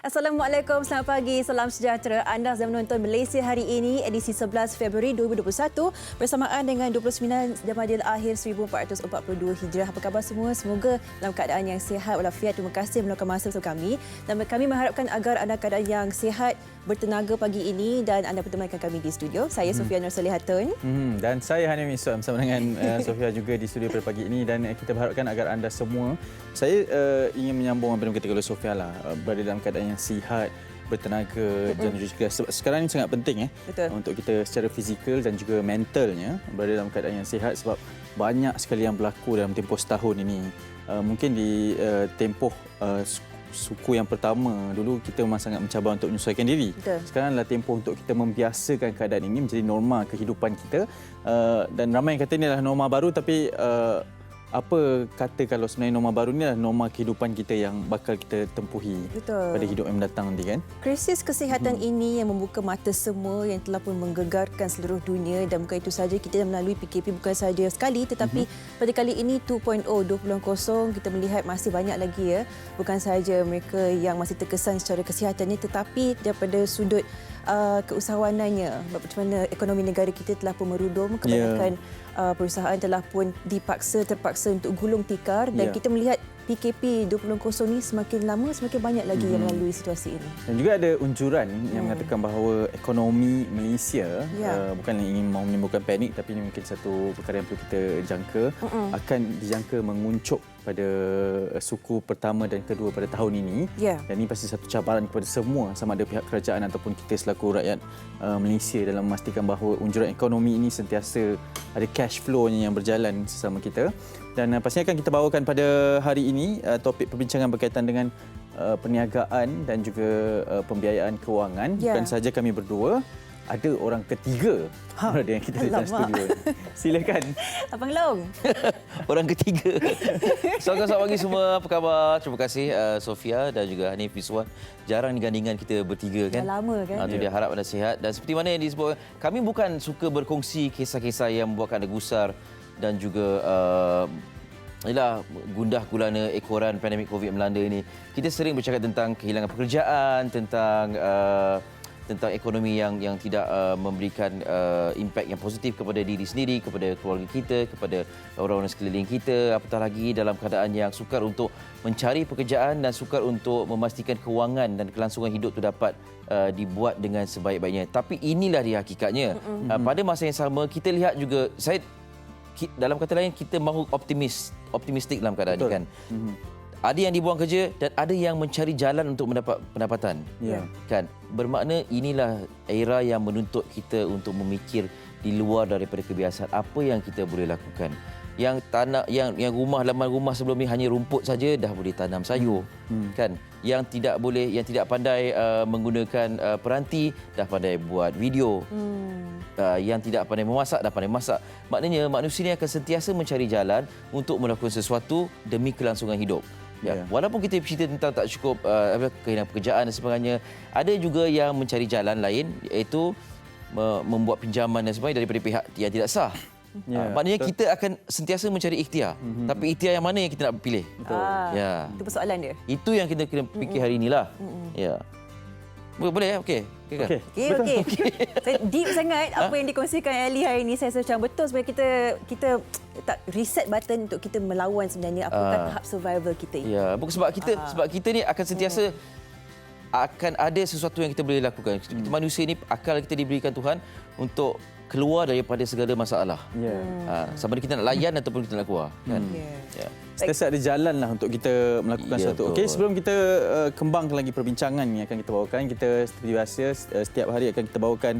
Assalamualaikum, selamat pagi, salam sejahtera. Anda sedang menonton Malaysia Hari Ini, edisi 11 Februari 2021 bersamaan dengan 29 Jamadil Akhir 1442 Hijrah. Apa khabar semua? Semoga dalam keadaan yang sihat walafiat. Terima kasih meluangkan masa bersama kami. Dan kami mengharapkan agar anda keadaan yang sihat, bertenaga pagi ini dan anda bertemankan kami di studio. Saya Sofia Nur Solihatun. Dan saya Hanif Iswam bersama dengan Sofia juga di studio pada pagi ini, dan kita berharapkan agar anda semua, saya ingin menyambung apa yang dikatakan oleh Sofia lah, berada dalam keadaan yang sihat, bertenaga dan juga sekarang ini sangat penting untuk kita secara fizikal dan juga mentalnya berada dalam keadaan yang sihat, sebab banyak sekali yang berlaku dalam tempoh setahun ini. Mungkin di tempoh suku yang pertama dulu kita memang sangat mencabar untuk menyesuaikan diri. Sekarang adalah tempoh untuk kita membiasakan keadaan ini menjadi norma kehidupan kita, dan ramai yang kata ini adalah norma baru, tapi apa kata kalau sebenarnya norma baru ini adalah norma kehidupan kita yang bakal kita tempuhi pada hidup yang mendatang nanti, kan? Krisis kesihatan ini yang membuka mata semua, yang telah pun menggegarkan seluruh dunia, dan bukan itu saja, kita melalui PKP bukan saja sekali, tetapi pada kali ini 2.0 kita melihat masih banyak lagi bukan saja mereka yang masih terkesan secara kesihatannya, tetapi daripada sudut keusahawanannya, macam mana ekonomi negara kita telah pun merudum, kebanyakan perusahaan telah pun terpaksa untuk gulung tikar, dan kita melihat PKP 2.0 ni semakin lama semakin banyak lagi yang melalui situasi ini. Dan juga ada unjuran yang mengatakan bahawa ekonomi Malaysia bukan ingin mahu menimbulkan panik, tapi ini mungkin satu perkara yang perlu kita jangka, akan dijangka menguncup pada suku pertama dan kedua pada tahun ini. Dan ini pasti satu cabaran kepada semua, sama ada pihak kerajaan ataupun kita selaku rakyat Malaysia, dalam memastikan bahawa unjuran ekonomi ini sentiasa ada cash flow-nya yang berjalan sesama kita. Dan pastinya akan kita bawakan pada hari ini topik perbincangan berkaitan dengan perniagaan dan juga pembiayaan kewangan. Bukan sahaja kami berdua, ada orang ketiga berada yang kita di dalam studio. Silakan. Abang Long. Orang ketiga. Selamat pagi semua, apa khabar? Terima kasih Sofia dan juga Hanif Iswam. Jarang digandingan kita bertiga, kan? Dah lama, kan? Itu dia, harap anda sihat. Dan seperti mana yang disebut, kami bukan suka berkongsi kisah-kisah yang membuatkan anda gusar dan juga gundah gulana ekoran pandemik COVID melanda ini. Kita sering bercakap tentang kehilangan pekerjaan, tentang ekonomi yang tidak memberikan impak yang positif kepada diri sendiri, kepada keluarga kita, kepada orang-orang sekeliling kita, apatah lagi dalam keadaan yang sukar untuk mencari pekerjaan dan sukar untuk memastikan kewangan dan kelangsungan hidup itu dapat dibuat dengan sebaik-baiknya. Tapi inilah dia hakikatnya. Pada masa yang sama, kita lihat juga, dalam kata lain, kita mahu optimistik dalam keadaan ini, kan? Ada yang dibuang kerja dan ada yang mencari jalan untuk mendapat pendapatan. Kan? Bermakna inilah era yang menuntut kita untuk memikir di luar daripada kebiasaan apa yang kita boleh lakukan. Yang tanah, yang laman rumah sebelum ini hanya rumput saja dah boleh tanam sayur, kan? Yang tidak pandai menggunakan peranti dah pandai buat video. Yang tidak pandai memasak dah pandai masak. Maknanya manusia ini akan sentiasa mencari jalan untuk melakukan sesuatu demi kelangsungan hidup. Walaupun kita cerita tentang tak cukup kehilangan pekerjaan dan sebagainya, ada juga yang mencari jalan lain, iaitu membuat pinjaman dan sebagainya daripada pihak yang tidak sah. Maknanya kita akan sentiasa mencari ikhtiar. Tapi ikhtiar yang mana yang kita nak pilih? Itu persoalan dia. Itu yang kita kena fikir hari inilah. Boleh? Okey. Okey. Saya deep sangat apa yang dikongsikan Ali hari ini. Saya rasa betul supaya kita tak reset button untuk kita melawan sebenarnya apakah tahap survival kita ini. Sebab kita ni akan sentiasa akan ada sesuatu yang kita boleh lakukan. Kita manusia ni, akal kita diberikan Tuhan untuk keluar daripada segala masalah. Sama ada kita nak layan ataupun kita nak keluar, kan? Setiap ada jalan lah untuk kita melakukan sesuatu. Okey, sebelum kita kembangkan lagi perbincangan yang akan kita bawakan, kita seperti biasa setiap hari akan kita bawakan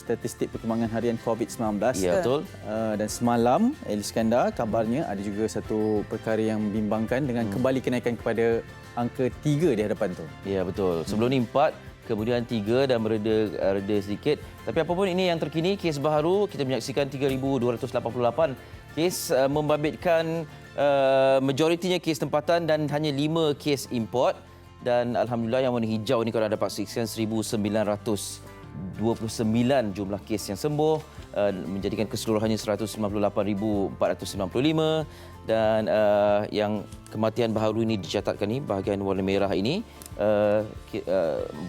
statistik perkembangan harian COVID-19. Betul. Dan semalam, Ali Iskandar, kabarnya ada juga satu perkara yang membimbangkan dengan kembali kenaikan kepada angka 3 di hadapan tu. Ya, betul. Sebelum ni 4, kemudian 3 dan reda sedikit. Tapi apapun, ini yang terkini, kes baharu kita menyaksikan 3,288 kes, membabitkan majoritinya kes tempatan dan hanya 5 kes import. Dan alhamdulillah yang warna hijau ni kalau anda dapat saksikan 1,929 jumlah kes yang sembuh, menjadikan keseluruhannya 158,495, dan yang kematian baharu ini dicatatkan ni bahagian warna merah ini 14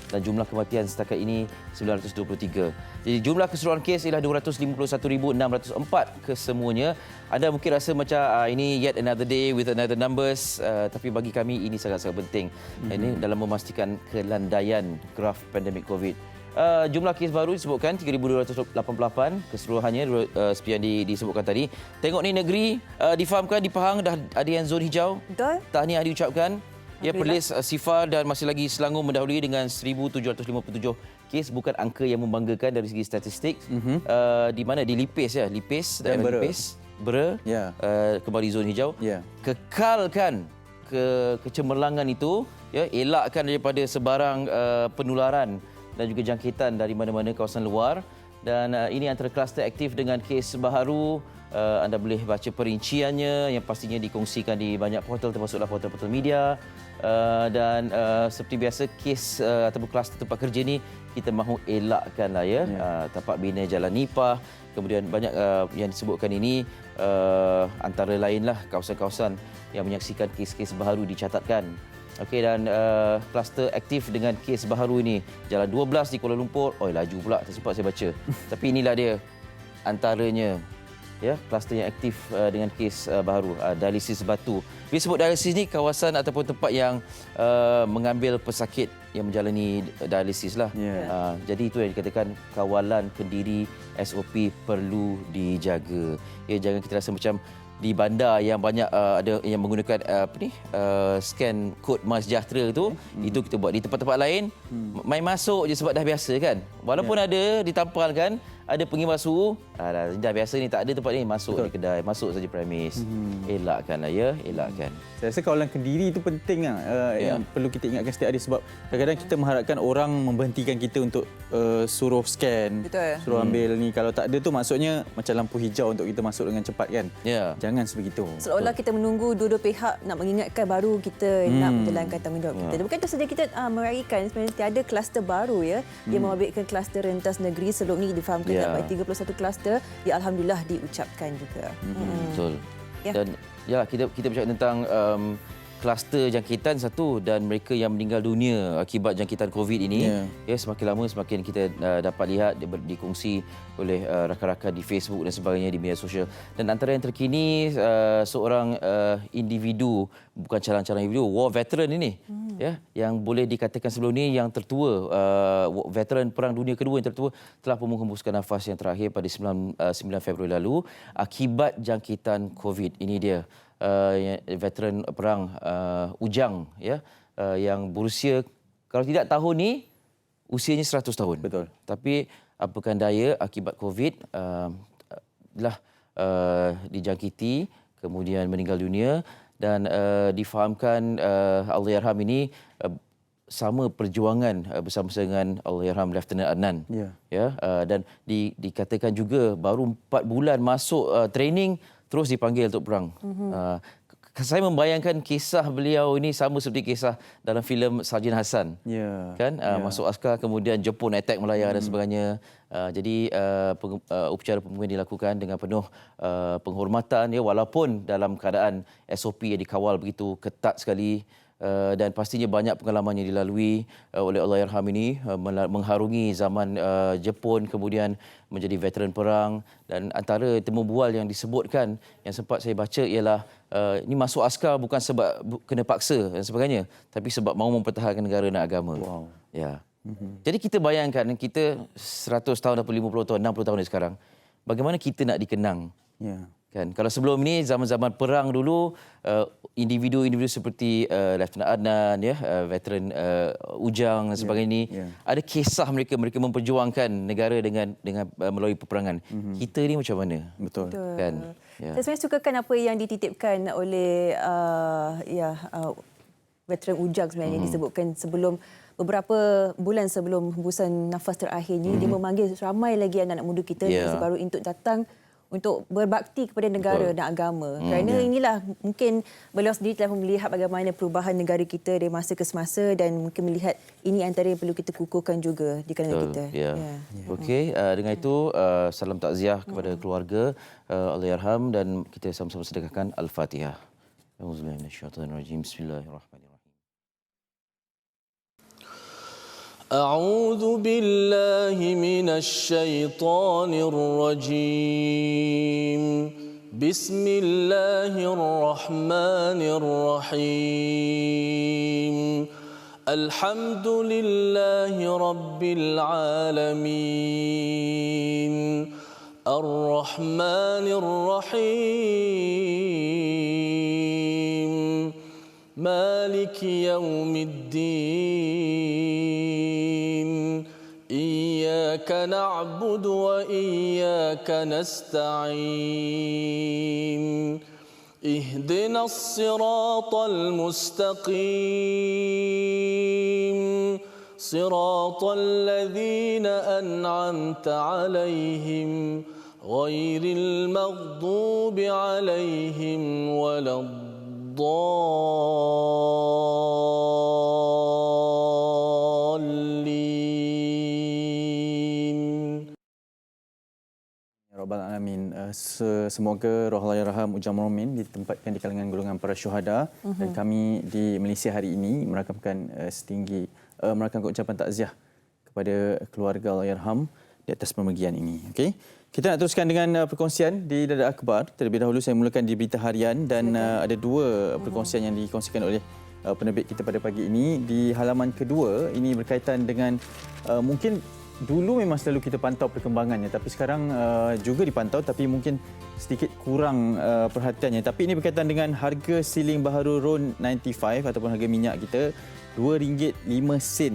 dan jumlah kematian setakat ini 923. Jadi jumlah keseluruhan kes ialah 251,604 kesemuanya. Anda mungkin rasa macam ini yet another day with another numbers, tapi bagi kami ini sangat-sangat penting. Ini dalam memastikan kelandaian graf pandemik COVID. Jumlah kes baru disebutkan 3,288 keseluruhannya seperti yang disebutkan tadi. Tengok ni negeri difahamkan di Pahang dah ada yang zon hijau. Betul. Tahniah diucapkan. Ya, Perlis, Sifar dan masih lagi Selangor mendahului dengan 1,757 kes. Bukan angka yang membanggakan dari segi statistik. Di mana? Di Lipis ya. Lipis dan Lipis. Bera. Ya. Kembali zon hijau. Ya. Kekalkan kecemerlangan itu. Ya, elakkan daripada sebarang penularan dan juga jangkitan dari mana-mana kawasan luar. Dan ini antara kluster aktif dengan kes baharu. Anda boleh baca perinciannya yang pastinya dikongsikan di banyak portal termasuklah portal-portal media. Dan seperti biasa kes ataupun kluster tempat kerja ni kita mahu elakkanlah ya. Tapak bina Jalan Nipah, kemudian banyak yang disebutkan ini antara lainlah kawasan-kawasan yang menyaksikan kes-kes baharu dicatatkan. Okey, dan kluster aktif dengan kes baharu ini Jalan 12 di Kuala Lumpur. Laju pula tak sempat saya baca. Tapi inilah dia antaranya ya, kluster yang aktif dengan kes baharu, dialisis batu. Bila sebut dialisis ni kawasan ataupun tempat yang mengambil pesakit yang menjalani dialisis lah. Jadi itu yang dikatakan kawalan kendiri SOP perlu dijaga. Ya, jangan kita rasa macam di bandar yang banyak ada yang menggunakan scan kod MySejahtera tu, itu kita buat. Di tempat-tempat lain main masuk je sebab dah biasa kan. Walaupun ada ditampalkan ada pengimbas suhu, dah biasa ni, tak ada tempat ni, masuk di kedai, masuk saja premis. Elakkanlah ya, elakkan. Saya rasa kawalan kendiri itu penting yang perlu kita ingatkan setiap hari, sebab kadang-kadang kita mengharapkan orang memberhentikan kita untuk suruh scan, suruh ambil ni. Kalau tak ada tu maksudnya macam lampu hijau untuk kita masuk dengan cepat kan. Jangan sebegitu. Seolah-olah kita menunggu dua-dua pihak nak mengingatkan baru kita nak menjalankan tanggungjawab kita. Bukan itu saja, kita meraihkan sebenarnya tiada kluster baru ya. Dia membabitkan kluster rentas negeri. Sebelum ni difahamkan dapat 31 kluster, alhamdulillah diucapkan juga. Betul. Dan ya, kita bercakap tentang kluster jangkitan satu, dan mereka yang meninggal dunia akibat jangkitan COVID ini. Ya, semakin lama semakin kita dapat lihat dikongsi oleh rakan-rakan di Facebook dan sebagainya, di media sosial. Dan antara yang terkini seorang individu, bukan calon-calon individu, war veteran ini, ya, yang boleh dikatakan sebelum ini yang tertua, veteran Perang Dunia Kedua yang tertua, telah pun menghembuskan nafas yang terakhir pada 9 Februari lalu akibat jangkitan COVID. Ini dia. Veteran perang Ujang ya, yang berusia, kalau tidak tahun ni usianya 100 tahun. Betul. Tapi apakan daya akibat COVID dijangkiti kemudian meninggal dunia, dan difahamkan Allahyarham ini sama perjuangan bersama-sama dengan Allahyarham Lieutenant Adnan. Dan dikatakan juga baru 4 bulan masuk training terus dipanggil untuk perang. Saya membayangkan kisah beliau ini sama seperti kisah dalam filem Sarjan Hassan. Kan masuk askar, kemudian Jepun attack Melaya dan sebagainya. Jadi upacara pembukaan dilakukan dengan penuh penghormatan ya, walaupun dalam keadaan SOP yang dikawal begitu ketat sekali. Dan pastinya banyak pengalaman yang dilalui oleh Allahyarham ini, mengharungi zaman Jepun, kemudian menjadi veteran perang. Dan antara temu bual yang disebutkan, yang sempat saya baca ialah ini masuk askar bukan sebab kena paksa dan sebagainya, tapi sebab mahu mempertahankan negara dan agama. Ya. Jadi kita bayangkan, kita 100 tahun, 50 tahun, 60 tahun sekarang, bagaimana kita nak dikenang? Kan, kalau sebelum ini zaman-zaman perang dulu, individu-individu seperti Lieutenant Adnan ya, veteran Ujang dan sebagainya ini, ada kisah mereka memperjuangkan negara dengan melalui peperangan. Kita ni macam mana? Betul. Kan. Saya sebenarnya sukakan apa yang dititipkan oleh veteran Ujang sebenarnya, disebutkan sebelum beberapa bulan sebelum hembusan nafas terakhir ni, dia memanggil ramai lagi anak-anak muda kita yang baru untuk datang untuk berbakti kepada negara dan agama. Kerana inilah mungkin beliau sendiri telah melihat bagaimana perubahan negara kita dari masa ke semasa dan mungkin melihat ini antara yang perlu kita kukuhkan juga di kalangan kita. Okey, dengan itu salam takziah kepada keluarga Allahyarham dan kita sama-sama sedekahkan Al-Fatihah. Auzubillahi minasyaitonirrajim. Bismillahirrahmanirrahim. أعوذ بالله من الشيطان الرجيم بسم الله الرحمن الرحيم الحمد لله رب العالمين الرحمن الرحيم مالك يوم الدين إياك نعبد وإياك نستعين اهدنا الصراط المستقيم صراط الذين أنعمت عليهم غير المغضوب عليهم ولا الضالين. Rabbal Alamin. Semoga roh Allahyarham Ujang Muromin ditempatkan di kalangan golongan para syuhada dan kami di Malaysia hari ini merakamkan merakamkan ucapan takziah kepada keluarga Allahyarham di atas pemergian ini. Okey. Kita nak teruskan dengan perkongsian di Dada Akhbar. Terlebih dahulu saya mulakan di berita harian dan ada dua perkongsian yang dikongsikan oleh penerbit kita pada pagi ini. Di halaman kedua, ini berkaitan dengan mungkin dulu memang selalu kita pantau perkembangannya, tapi sekarang juga dipantau tapi mungkin sedikit kurang perhatiannya. Tapi ini berkaitan dengan harga siling baharu RON 95 ataupun harga minyak kita RM2.05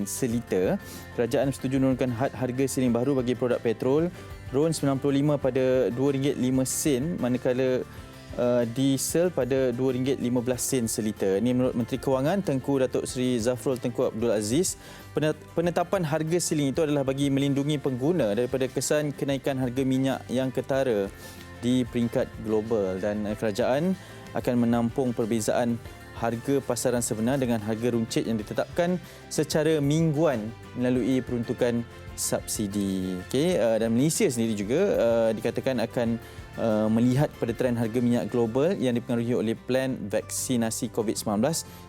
seliter. Kerajaan bersetuju menurunkan had harga siling baharu bagi produk petrol RON 95 pada RM2.05 manakala diesel pada RM2.15 seliter. Ini menurut Menteri Kewangan Tengku Datuk Seri Zafrul Tengku Abdul Aziz. Penetapan harga siling itu adalah bagi melindungi pengguna daripada kesan kenaikan harga minyak yang ketara di peringkat global dan kerajaan akan menampung perbezaan harga pasaran sebenar dengan harga runcit yang ditetapkan secara mingguan melalui peruntukan subsidi. Okey, dan Malaysia sendiri juga dikatakan akan melihat pada trend harga minyak global yang dipengaruhi oleh plan vaksinasi COVID-19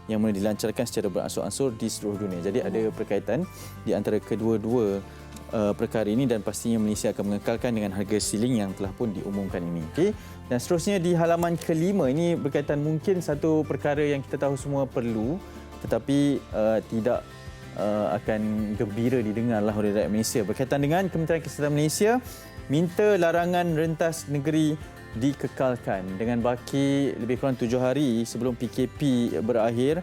yang mula dilancarkan secara beransur-ansur di seluruh dunia. Jadi ada perkaitan di antara kedua-dua perkara ini dan pastinya Malaysia akan mengekalkan dengan harga siling yang telah pun diumumkan ini. Okey. Dan seterusnya di halaman kelima ini berkaitan mungkin satu perkara yang kita tahu semua perlu tetapi tidak akan gembira didengarlah oleh rakyat Malaysia. Berkaitan dengan Kementerian Kesihatan Malaysia minta larangan rentas negeri dikekalkan dengan baki lebih kurang 7 hari sebelum PKP berakhir.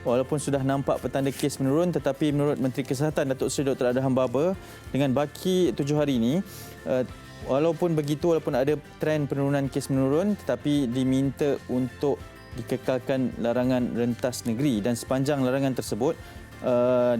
Walaupun sudah nampak petanda kes menurun, tetapi menurut Menteri Kesihatan Datuk Seri Dr. Adham Baba, dengan baki 7 hari ini, walaupun begitu, walaupun ada trend penurunan kes menurun, tetapi diminta untuk dikekalkan larangan rentas negeri dan sepanjang larangan tersebut,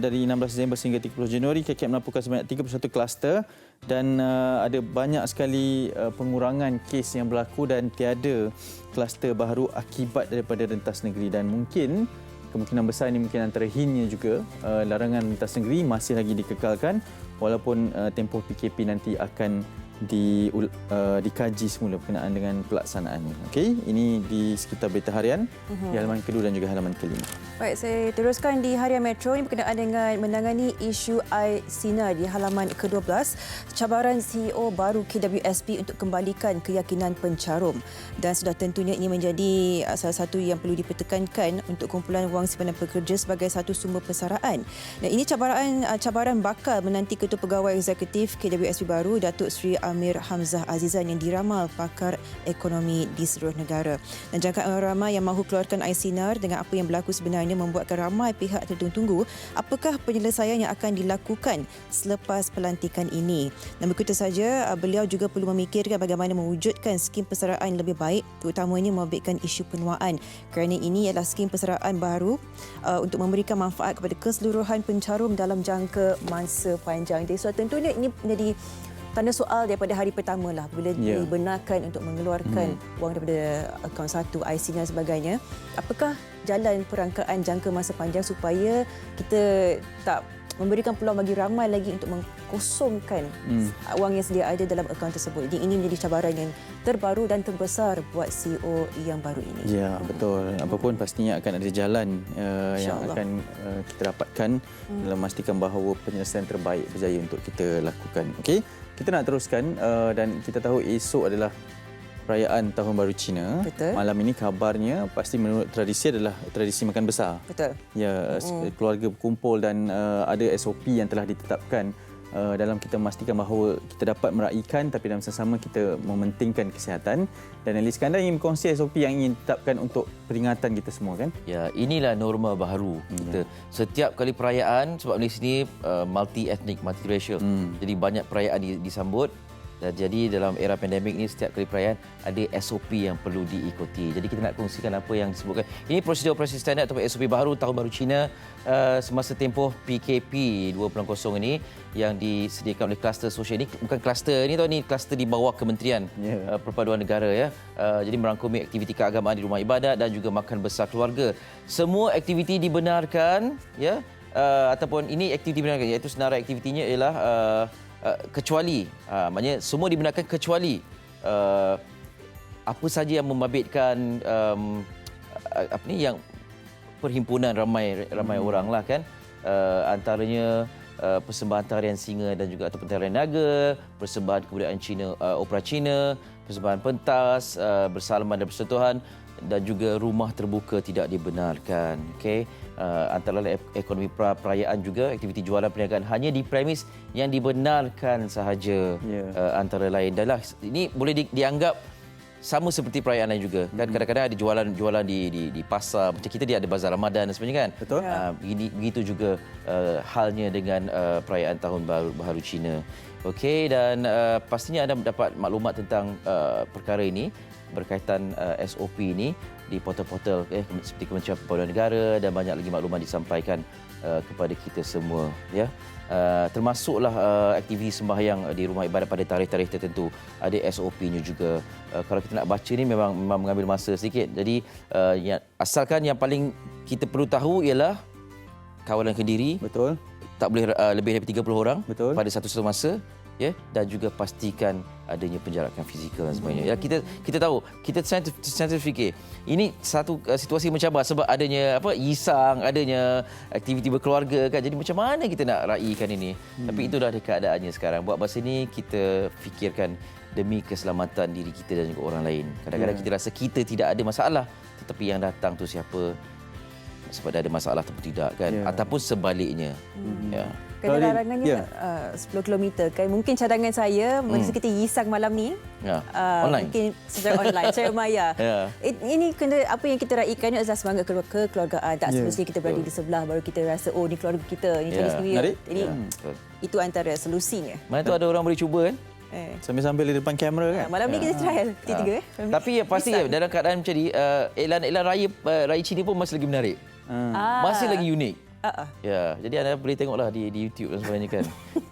dari 16 Disember sehingga 30 Januari, KKM melaporkan sebanyak 31 kluster dan ada banyak sekali pengurangan kes yang berlaku dan tiada kluster baru akibat daripada rentas negeri. Dan mungkin kemungkinan besar ini mungkin antara hintnya juga larangan rentas negeri masih lagi dikekalkan walaupun tempoh PKP nanti akan dikaji semula berkenaan dengan pelaksanaannya. Okey, ini di sekitar berita harian di halaman kedua dan juga halaman kelima. Baik, saya teruskan di Harian Metro ini berkenaan dengan menangani isu air sinar di halaman ke-12. Cabaran CEO baru KWSP untuk kembalikan keyakinan pencarum. Dan sudah tentunya ini menjadi salah satu yang perlu dipertekankan untuk kumpulan wang simpanan pekerja sebagai satu sumber persaraan. Dan ini cabaran bakal menanti Ketua Pegawai Eksekutif KWSP baru Datuk Seri Amir Hamzah Azizan yang diramal pakar ekonomi di seluruh negara. Dan jangkaan ramai yang mahu keluarkan air sinar dengan apa yang berlaku sebenarnya membuatkan ramai pihak tertunggu apakah penyelesaian yang akan dilakukan selepas pelantikan ini. Dan begitu saja, beliau juga perlu memikirkan bagaimana mewujudkan skim persaraan lebih baik, terutamanya membabitkan isu penuaan. Kerana ini adalah skim persaraan baru untuk memberikan manfaat kepada keseluruhan pencarum dalam jangka masa panjang. Jadi tentunya ini menjadi tanda soal daripada hari pertama lah bila dibenarkan untuk mengeluarkan wang daripada akaun satu, IC dan sebagainya. Apakah jalan perangkaan jangka masa panjang supaya kita tak memberikan peluang bagi ramai lagi untuk mengkosongkan wang yang sedia ada dalam akaun tersebut. Jadi ini menjadi cabaran yang terbaru dan terbesar buat CEO yang baru ini. Ya, betul. Apapun pastinya akan ada jalan yang akan kita dapatkan dalam memastikan bahawa penyelesaian terbaik berjaya untuk kita lakukan. Okey, kita nak teruskan dan kita tahu esok adalah perayaan Tahun Baru Cina. Betul. Malam ini kabarnya pasti menurut tradisi adalah tradisi makan besar. Betul. Ya, keluarga berkumpul dan ada SOP yang telah ditetapkan dalam kita memastikan bahawa kita dapat meraihkan tapi dalam sama kita mementingkan kesihatan. Dan Ali Iskandar ingin berkongsi SOP yang ingin ditetapkan untuk peringatan kita semua kan? Ya, inilah norma baru kita. Setiap kali perayaan, sebab Malaysia ni multi-ethnic, multiracial. Jadi banyak perayaan disambut. Jadi dalam era pandemik ni setiap kali perayaan ada SOP yang perlu diikuti. Jadi kita nak kongsikan apa yang disebutkan. Ini prosedur operasi standard atau SOP baru Tahun Baru Cina semasa tempoh PKP 2.0 ini yang disediakan oleh kluster sosial ini. Bukan kluster ini, ni kluster di bawah Kementerian Perpaduan Negara ya. Jadi merangkumi aktiviti keagamaan di rumah ibadat dan juga makan besar keluarga. Semua aktiviti dibenarkan ya, ataupun ini aktiviti dibenarkan, iaitu senarai aktivitinya ialah kecuali, maknanya semua dibenarkan kecuali apa saja yang membabitkan yang perhimpunan ramai orang lah kan, antaranya persembahan tarian singa dan juga ataupun tarian naga, persembahan kebudayaan Cina, opera Cina, persembahan pentas, bersalaman dan bersentuhan, dan juga rumah terbuka tidak dibenarkan. Okey, antara lain ekonomi perayaan juga aktiviti jualan perniagaan hanya di premis yang dibenarkan sahaja, antara lain. Dan ini boleh dianggap sama seperti perayaan lain juga kan. Kadang-kadang ada jualan di pasar macam kita, dia ada bazar Ramadan dan sebagainya kan. Betul. Begitu juga halnya dengan perayaan Tahun Baru Cina. Okey, dan pastinya anda dapat maklumat tentang perkara ini berkaitan SOP ini di portal-portal seperti Kementerian Perpaduan Negara, dan banyak lagi maklumat disampaikan kepada kita semua ya. Termasuklah aktiviti sembahyang di rumah ibadat pada tarikh-tarikh tertentu, ada SOP-nya juga. Kalau kita nak baca ni memang mengambil masa sedikit. Jadi asalkan yang paling kita perlu tahu ialah kawalan Kediri, Betul. tak boleh lebih daripada 30 orang Betul. pada satu masa ya, dan juga pastikan adanya penjarakan fizikal dan sebagainya. Ya, kita tahu, kita sentiasa fikir ini satu situasi mencabar sebab adanya isang, adanya aktiviti berkeluarga kan. Jadi macam mana kita nak raikan ini? Tapi itu dah ada keadaannya sekarang. Buat masa ini kita fikirkan demi keselamatan diri kita dan juga orang lain. Kadang-kadang kita rasa kita tidak ada masalah, tetapi yang datang tu siapa? Sebab dah ada masalah ataupun tidak kan, ataupun sebaliknya. Ya. Kerana larangannya 10 km kan. Mungkin cadangan saya masa kita yisang malam ni Online. mungkin secara online, secara maya. Ini kena apa yang kita raikan ni adalah semangat kekeluargaan. Tak semestinya kita berada di sebelah baru kita rasa oh ni keluarga kita, ni Chinese New Year. Jadi itu antara solusinya. Mana tu ada orang boleh cuba kan? Sambil-sambil di depan kamera kan. Malam ni kita trial tiga-tiga. Tapi pasti dalam keadaan macam ni, iklan-iklan raya Cina pun masih lagi menarik. Masih lagi unik. Ya, jadi anda boleh tengoklah di YouTube dan sebagainya kan.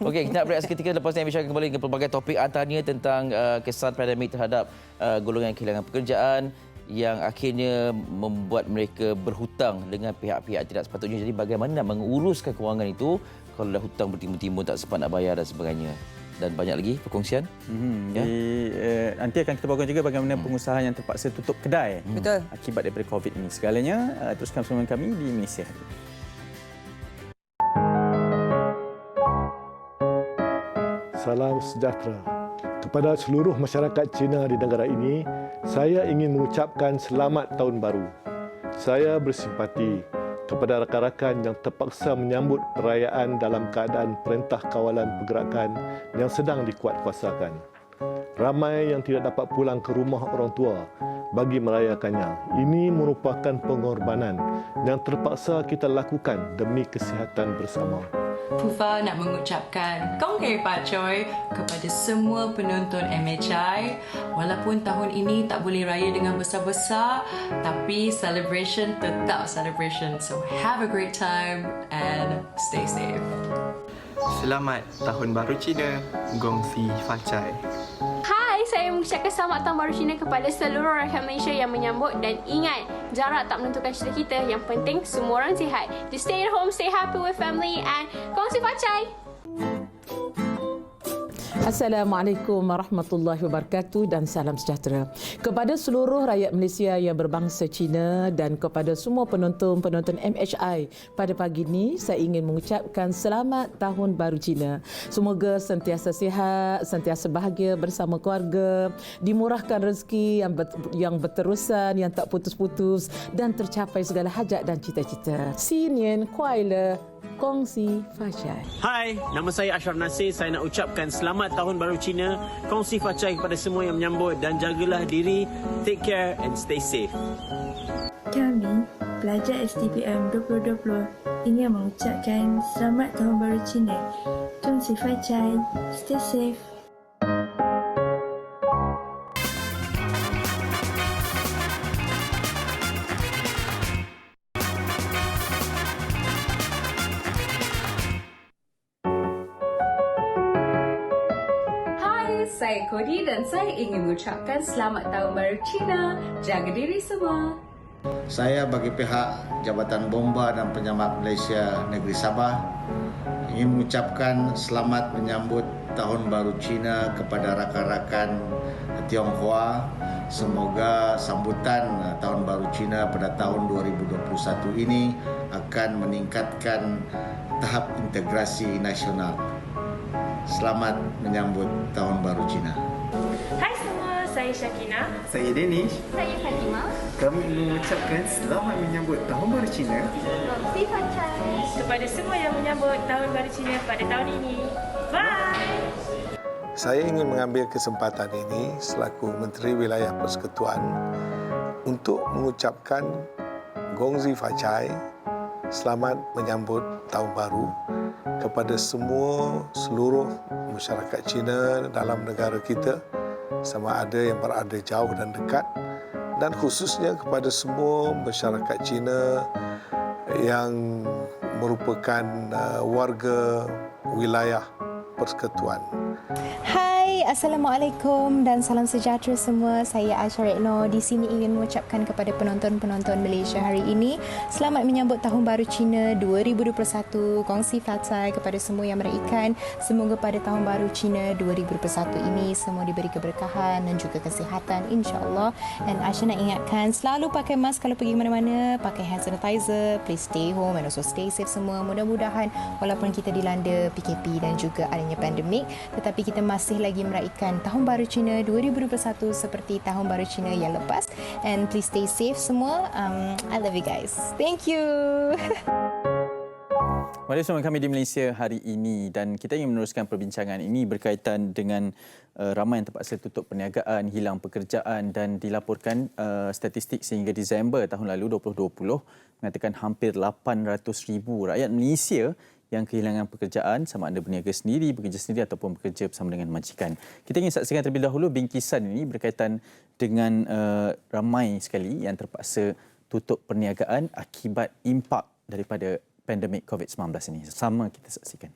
Okey, kita nak berehat seketika, lepas ni bincang kembali dengan pelbagai topik, antaranya tentang kesan pandemik terhadap golongan kehilangan pekerjaan yang akhirnya membuat mereka berhutang dengan pihak-pihak tidak sepatutnya. Jadi bagaimana nak menguruskan kewangan itu kalau dah hutang bertimbun-timbun, tak sempat nak bayar dan sebagainya. Dan banyak lagi perkongsian. Nanti akan kita bawakan juga bagaimana pengusaha yang terpaksa tutup kedai akibat daripada COVID ini. Segalanya teruskan bersama kami di Malaysia. Salam sejahtera. Kepada seluruh masyarakat Cina di negara ini, saya ingin mengucapkan selamat tahun baru. Saya bersimpati kepada rakan-rakan yang terpaksa menyambut perayaan dalam keadaan Perintah Kawalan Pergerakan yang sedang dikuatkuasakan. Ramai yang tidak dapat pulang ke rumah orang tua bagi merayakannya. Ini merupakan pengorbanan yang terpaksa kita lakukan demi kesihatan bersama. Pufa nak mengucapkan Kongkei Pak Choi kepada semua penonton MHI. Walaupun tahun ini tak boleh raya dengan besar-besar, tapi celebration tetap celebration. So have a great time and stay safe. Selamat Tahun Baru Cina, Gong Xi Fa Cai. Hai, saya mengucapkan selamat Tahun Baru Cina kepada seluruh rakyat Malaysia yang menyambut dan ingat, jarak tak menentukan cerita kita. Yang penting semua orang sihat. Just stay at home, stay happy with family and Gong Xi Fa Cai. Assalamualaikum warahmatullahi wabarakatuh dan salam sejahtera kepada seluruh rakyat Malaysia yang berbangsa Cina dan kepada semua penonton-penonton MHI. Pada pagi ini saya ingin mengucapkan selamat Tahun Baru Cina. Semoga sentiasa sihat, sentiasa bahagia bersama keluarga, dimurahkan rezeki yang berterusan, yang tak putus-putus dan tercapai segala hajat dan cita-cita. Sinian Kuai Le Gong Xi Fa Cai. Hai, nama saya Ashraf Nasir. Saya nak ucapkan selamat Tahun Baru Cina, Gong Xi Fa Cai kepada semua yang menyambut dan jagalah diri, take care and stay safe. Kami, pelajar STPM 2020 ingin mengucapkan selamat Tahun Baru Cina. Gong Xi Fa Cai, stay safe. Saya Kodi dan saya ingin mengucapkan selamat Tahun Baru Cina. Jaga diri semua. Saya bagi pihak Jabatan Bomba dan Penyelamat Malaysia Negeri Sabah ingin mengucapkan selamat menyambut Tahun Baru Cina kepada rakan-rakan Tionghoa. Semoga sambutan Tahun Baru Cina pada tahun 2021 ini akan meningkatkan tahap integrasi nasional. Selamat menyambut Tahun Baru Cina. Hai semua, saya Syakina. Saya Danish. Saya Fatimah. Kami ingin mengucapkan selamat menyambut Tahun Baru Cina. Gong Xi Fa Cai kepada semua yang menyambut Tahun Baru Cina pada tahun ini. Bye! Saya ingin mengambil kesempatan ini selaku Menteri Wilayah Persekutuan untuk mengucapkan Gong Xi Fa Cai, selamat menyambut Tahun Baru kepada seluruh masyarakat Cina dalam negara kita, sama ada yang berada jauh dan dekat, dan khususnya kepada semua masyarakat Cina yang merupakan warga wilayah persekutuan. Hai, Assalamualaikum dan salam sejahtera semua. Saya Aisyah Retno di sini ingin mengucapkan kepada penonton-penonton Malaysia hari ini selamat menyambut Tahun Baru Cina 2021. Gong Xi Fa Cai kepada semua yang meraihkan. Semoga pada Tahun Baru Cina 2021 ini semua diberi keberkahan dan juga kesihatan insya-Allah. Dan Aisyah nak ingatkan selalu pakai mask kalau pergi mana-mana, pakai hand sanitizer, please stay home and also stay safe semua. Mudah-mudahan walaupun kita dilanda PKP dan juga adanya pandemik, tetapi kita masih lagi meraihkan Tahun Baru Cina 2021 seperti Tahun Baru Cina yang lepas. And please stay safe semua. I love you guys. Thank you. Mari bersama kami di Malaysia hari ini dan kita ingin meneruskan perbincangan ini berkaitan dengan ramai yang terpaksa tutup perniagaan, hilang pekerjaan dan dilaporkan statistik sehingga Disember tahun lalu 2020 mengatakan hampir 800,000 rakyat Malaysia yang kehilangan pekerjaan sama ada berniaga sendiri, bekerja sendiri ataupun bekerja bersama dengan majikan. Kita ingin saksikan terlebih dahulu bingkisan ini berkaitan dengan ramai sekali yang terpaksa tutup perniagaan akibat impak daripada pandemik COVID-19 ini. Sama kita saksikan.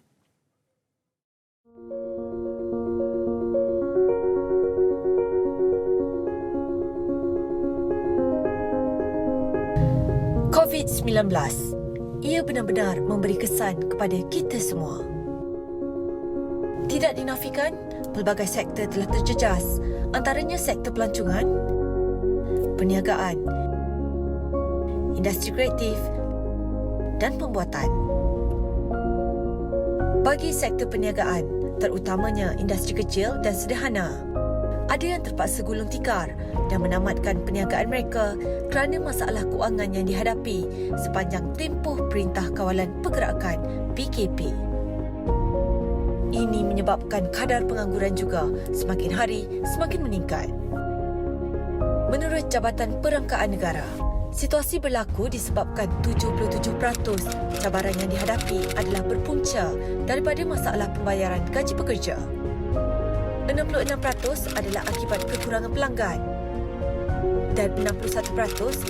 COVID-19, ia benar-benar memberi kesan kepada kita semua. Tidak dinafikan, pelbagai sektor telah terjejas, antaranya sektor pelancongan, perniagaan, industri kreatif dan pembuatan. Bagi sektor perniagaan, terutamanya industri kecil dan sederhana, ada yang terpaksa gulung tikar dan menamatkan perniagaan mereka kerana masalah kewangan yang dihadapi sepanjang tempoh Perintah Kawalan Pergerakan PKP. Ini menyebabkan kadar pengangguran juga semakin hari semakin meningkat. Menurut Jabatan Perangkaan Negara, situasi berlaku disebabkan 77% cabaran yang dihadapi adalah berpunca daripada masalah pembayaran gaji pekerja. 66% adalah akibat kekurangan pelanggan dan 61%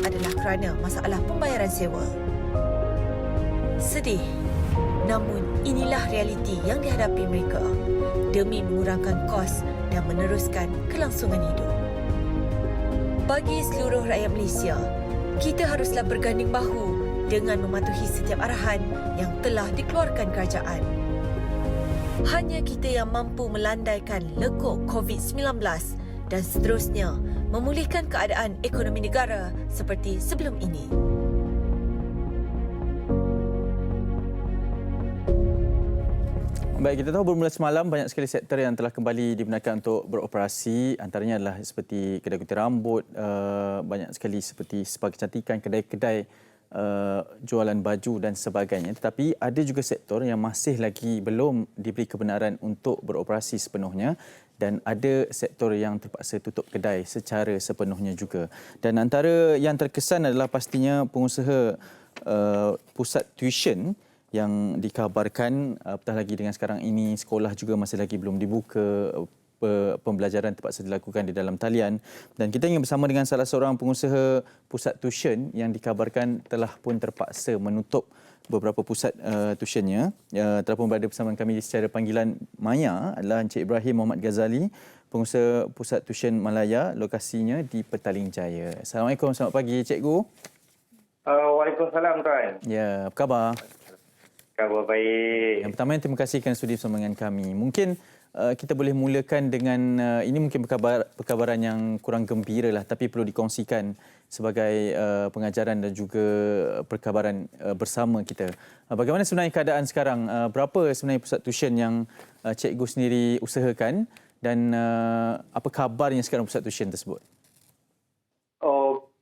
adalah kerana masalah pembayaran sewa. Sedih, namun inilah realiti yang dihadapi mereka demi mengurangkan kos dan meneruskan kelangsungan hidup. Bagi seluruh rakyat Malaysia, kita haruslah berganding bahu dengan mematuhi setiap arahan yang telah dikeluarkan kerajaan. Hanya kita yang mampu melandaikan lekuk COVID-19 dan seterusnya memulihkan keadaan ekonomi negara seperti sebelum ini. Baik, kita tahu bermula semalam banyak sekali sektor yang telah kembali dibenarkan untuk beroperasi. Antaranya adalah seperti kedai gunting rambut, banyak sekali seperti spa kecantikan, kedai-kedai jualan baju dan sebagainya. Tetapi ada juga sektor yang masih lagi belum diberi kebenaran untuk beroperasi sepenuhnya dan ada sektor yang terpaksa tutup kedai secara sepenuhnya juga. Dan antara yang terkesan adalah pastinya pengusaha pusat tuition yang dikabarkan apatah lagi dengan sekarang ini sekolah juga masih lagi belum dibuka, pembelajaran terpaksa dilakukan di dalam talian. Dan kita ingin bersama dengan salah seorang pengusaha pusat tuition yang dikabarkan telah pun terpaksa menutup beberapa pusat tuitionnya. Telah pun berada bersama kami secara panggilan maya adalah Encik Ibrahim Muhammad Ghazali, pengusaha pusat tuition Malaya, lokasinya di Petaling Jaya. Assalamualaikum, selamat pagi Cikgu. Waalaikumsalam tuan. Ya, apa khabar? Khabar baik. Yang pertama, terima kasih kerana sudi bersama dengan kami. Mungkin kita boleh mulakan dengan ini mungkin perkabaran yang kurang gembira lah, tapi perlu dikongsikan sebagai pengajaran dan juga perkabaran bersama kita. Bagaimana sebenarnya keadaan sekarang? Berapa sebenarnya pusat tuition yang cikgu sendiri usahakan dan apa kabarnya sekarang pusat tuition tersebut?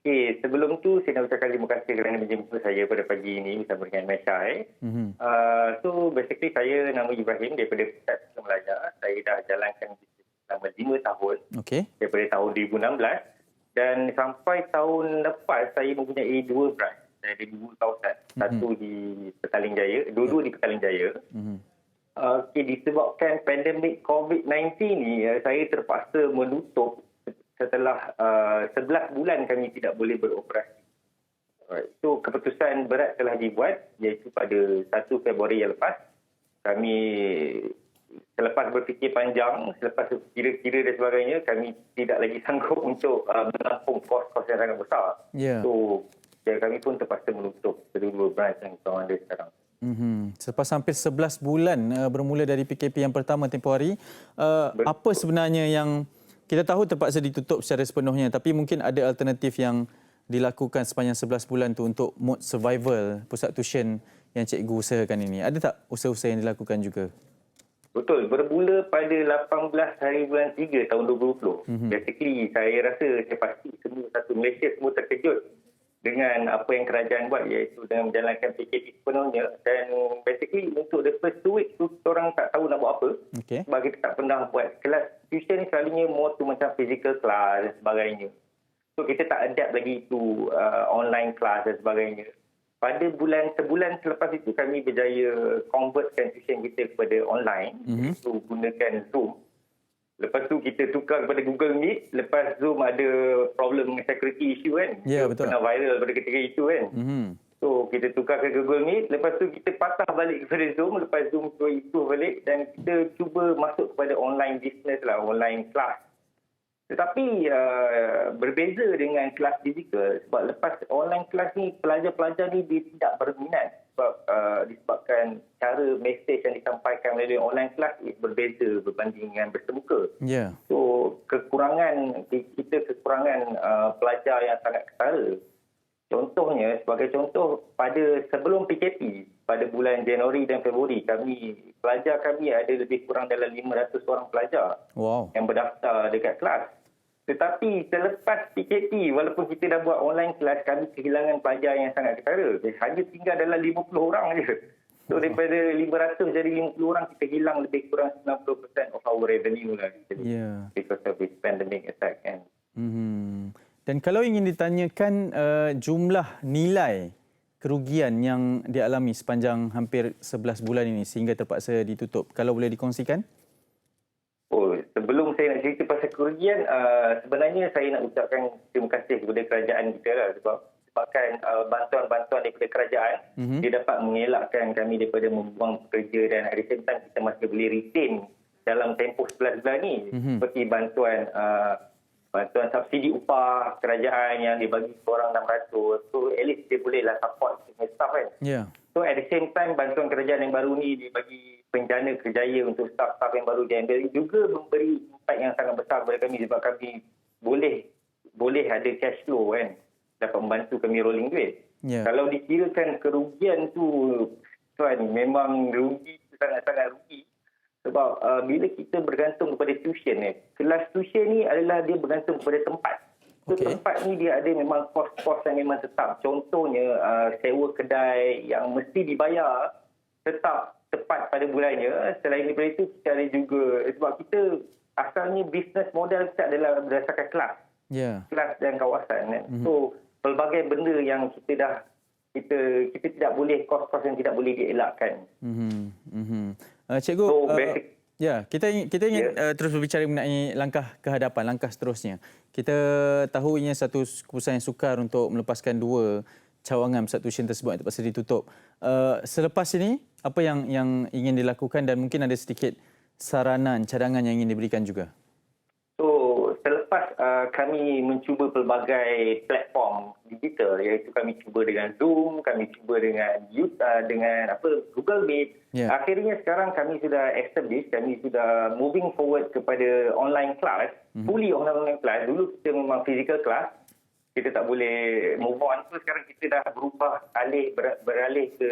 Okey, sebelum tu saya nak ucapkan terima kasih kerana menjemput saya pada pagi ini bersama dengan Meshai. So basically saya nama Ibrahim daripada Pusat Tuition Malaya. Saya dah jalankan bisnes selama 5 tahun. Daripada tahun 2016 dan sampai tahun lepas saya mempunyai 2 branch. Saya ada 2 kawasan, satu di Petaling Jaya, dua-dua di Petaling Jaya. Disebabkan pandemik COVID-19 ni saya terpaksa menutup setelah 11 bulan kami tidak boleh beroperasi. So keputusan berat telah dibuat iaitu pada 1 Februari yang lepas. Kami selepas berfikir panjang, selepas kira-kira dan sebagainya, kami tidak lagi sanggup untuk menampung kos-kos yang sangat besar. So kami pun terpaksa menutup kedua-dua branch yang kita ada sekarang. Selepas hampir 11 bulan bermula dari PKP yang pertama tempoh hari, apa sebenarnya yang kita tahu terpaksa ditutup secara sepenuhnya, tapi mungkin ada alternatif yang dilakukan sepanjang 11 bulan tu untuk mode survival pusat tuition yang cikgu usahakan ini. Ada tak usaha-usaha yang dilakukan juga? Betul. Bermula pada 18 hari bulan 3 tahun 2020. Basically, saya rasa saya pasti semua satu Malaysia semua terkejut dengan apa yang kerajaan buat iaitu dengan menjalankan PKP sepenuhnya. Dan basically untuk the first 2 weeks tu orang tak tahu nak buat apa. Sebab kita tak pernah buat kelas tuition ni selalunya more tu macam physical class dan sebagainya. So kita tak adapt lagi tu online class dan sebagainya. Pada sebulan selepas itu kami berjaya convertkan tuition kita kepada online. Iaitu gunakan Zoom. Lepas tu kita tukar kepada Google Meet. Lepas Zoom ada problem dengan security issue kan. Betul. Pernah viral pada ketika itu kan. So kita tukar ke Google Meet. Lepas tu kita patah balik kepada Zoom. Lepas Zoom tu improve balik. Dan kita cuba masuk kepada online business lah. Online class. Tetapi berbeza dengan kelas fizikal. Sebab lepas online class ni, pelajar-pelajar ni dia tidak berminat. Sebab disebabkan cara mesej yang disampaikan melalui online class berbeza berbanding dengan bersemuka. So kekurangan pelajar yang sangat ketara. Contohnya, sebagai contoh, pada sebelum PKP, pada bulan Januari dan Februari, pelajar kami ada lebih kurang dalam 500 orang pelajar yang berdaftar dekat kelas. Tetapi selepas PKP, walaupun kita dah buat online kelas, kami kehilangan pelajar yang sangat ketara. Hanya tinggal dalam 50 orang saja. So daripada 500 jadi 50 orang, kita hilang lebih kurang 90% of our revenue lah. Because of this pandemic attack. Dan kalau ingin ditanyakan jumlah nilai kerugian yang dialami sepanjang hampir 11 bulan ini sehingga terpaksa ditutup, kalau boleh dikongsikan? Sebelum saya nak cerita pasal kerugian, sebenarnya saya nak ucapkan terima kasih kepada kerajaan kita lah sebab disebabkan bantuan-bantuan daripada kerajaan, dia dapat mengelakkan kami daripada membuang pekerja dan at the same time kita masih boleh retain dalam tempoh 11 bulan ni seperti bantuan subsidi upah kerajaan yang dibagi seorang 600. So at least dia bolehlah support staff kan. Yeah. So at the same time bantuan kerajaan yang baru ni dibagi penjana kerjaya untuk staff-staff yang baru diambil juga memberi impact yang sangat besar kepada kami sebab kami boleh ada cash flow kan, dapat membantu kami rolling duit. Yeah. Kalau dikirakan kerugian tu tuan, memang rugi, sangat-sangat rugi sebab bila kita bergantung kepada tuition kelas tuition ni adalah dia bergantung kepada tempat. So tempat ni dia ada memang kos-kos yang memang tetap. Contohnya sewa kedai yang mesti dibayar tetap tepat pada bulannya. Selain daripada itu kita ada juga sebab kita asalnya business model kita adalah berdasarkan kelas. Kelas dan kawasan kan. So pelbagai benda yang kita tidak boleh, kos-kos yang tidak boleh dielakkan. Cikgu, kita ingin terus berbicara mengenai langkah kehadapan, langkah seterusnya. Kita tahu ini satu keputusan yang sukar untuk melepaskan 2 cawangan pusat tuition tersebut yang terpaksa ditutup. Selepas ini, apa yang ingin dilakukan dan mungkin ada sedikit saranan, cadangan yang ingin diberikan juga? Selepas kami mencuba pelbagai platform digital, iaitu kami cuba dengan Zoom, kami cuba dengan Google Meet. Akhirnya sekarang kami sudah establish, kami sudah moving forward kepada online class, fully online class. Dulu kita memang physical class, kita tak boleh move on. So sekarang kita dah beralih ke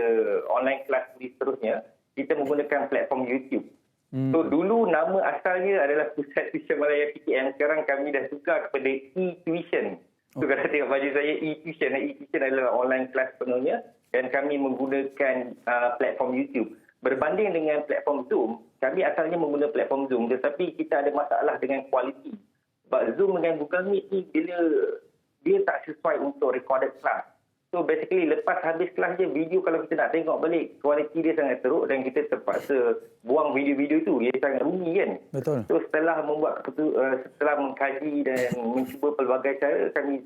online class seterusnya. Kita menggunakan platform YouTube. So dulu nama asalnya adalah Pusat Tuition Malaya PTM. Sekarang kami dah tukar kepada e-tuition. So kalau tengok baju saya e-tuition. E-tuition adalah online class penuhnya dan kami menggunakan platform YouTube. Berbanding dengan platform Zoom, kami asalnya menggunakan platform Zoom tetapi kita ada masalah dengan kualiti. Sebab Zoom dengan Google Meet ni bila dia tak sesuai untuk recorded class. So basically lepas habis kelas je, video kalau kita nak tengok balik, kualiti dia sangat teruk dan kita terpaksa buang video-video tu. Dia sangat rugi kan. Betul. So setelah mengkaji dan mencuba pelbagai cara, kami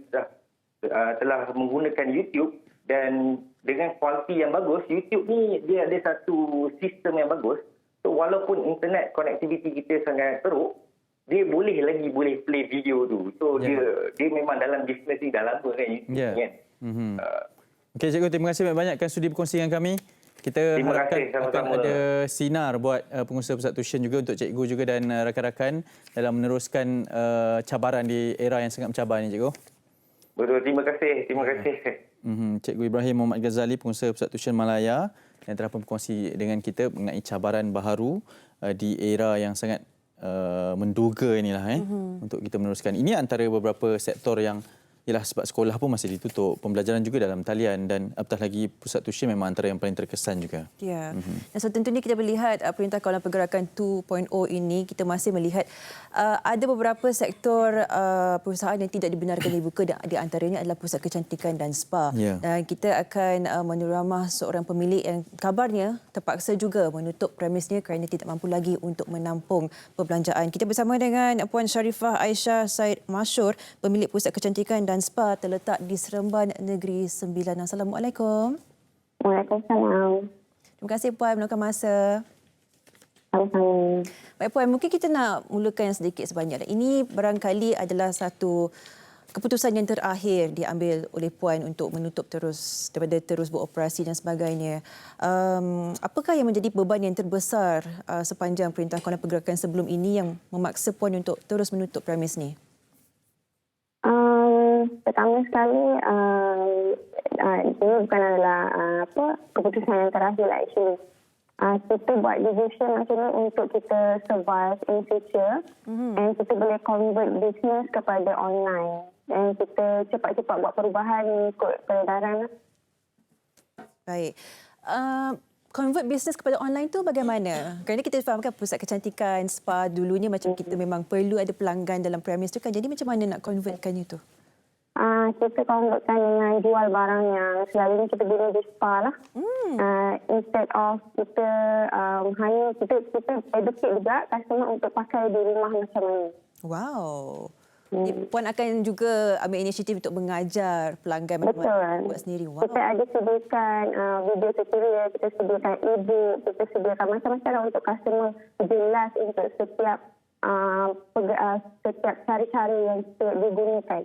telah menggunakan YouTube dan dengan kualiti yang bagus. YouTube ni dia ada satu sistem yang bagus. So walaupun internet connectivity kita sangat teruk, dia boleh play video tu. So dia memang dalam bisnes ni dah lama kan YouTube ni kan. Okey cikgu, terima kasih banyak-banyak kan sudi berkongsi dengan kami. Kita harapkan akan ada sinar buat pengusaha pusat tuition juga untuk cikgu juga dan rakan-rakan dalam meneruskan cabaran di era yang sangat mencabar ni cikgu. Betul, terima kasih. Cikgu Ibrahim Muhammad Ghazali, pengusaha pusat tuition Malaya yang telah berkongsi dengan kita mengenai cabaran baharu di era yang sangat menduga inilah untuk kita meneruskan. Ini antara beberapa sektor yang ialah sebab sekolah pun masih ditutup, pembelajaran juga dalam talian dan apatah lagi pusat tuition memang antara yang paling terkesan juga. Ya. Dan so tentunya kita melihat Perintah Kawalan Pergerakan 2.0 ini, kita masih melihat ada beberapa sektor perusahaan yang tidak dibenarkan dibuka, di antaranya adalah pusat kecantikan dan spa. Dan kita akan meneramah seorang pemilik yang kabarnya terpaksa juga menutup premisnya kerana tidak mampu lagi untuk menampung perbelanjaan. Kita bersama dengan Puan Sharifah Aisyah Said Masyur, pemilik pusat kecantikan dan spa terletak di Seremban Negeri Sembilan. Assalamualaikum. Waalaikumsalam. Terima kasih Puan meluangkan masa. Sama-sama. Baik Puan, mungkin kita nak mulakan sedikit sebanyak. Ini barangkali adalah satu keputusan yang terakhir diambil oleh Puan untuk menutup terus beroperasi dan sebagainya. Apakah yang menjadi beban yang terbesar sepanjang Perintah Kawalan Pergerakan sebelum ini yang memaksa Puan untuk terus menutup premis ni? Pertama sekali, ini bukan adalah keputusan yang terakhir lah actually. Kita buat decision macam ni untuk kita survive in future and kita boleh convert business kepada online dan kita cepat-cepat buat perubahan ikut peredaran. Baik. Convert business kepada online tu bagaimana? Kerana kita fahamkan pusat kecantikan, spa dulunya macam kita memang perlu ada pelanggan dalam premis tu kan. Jadi macam mana nak convertkan itu? Kita convertkan dengan jual barang yang selalunya kita guna di spa lah. Instead of kita kita educate juga customer untuk pakai di rumah macam mana. Wow. Puan akan juga ambil inisiatif untuk mengajar pelanggan bagaimana buat sendiri. Wow. Kita ada sediakan video tutorial, kita sediakan e-book, kita sediakan macam-macam untuk customer jelas untuk setiap cara-cara yang digunakan.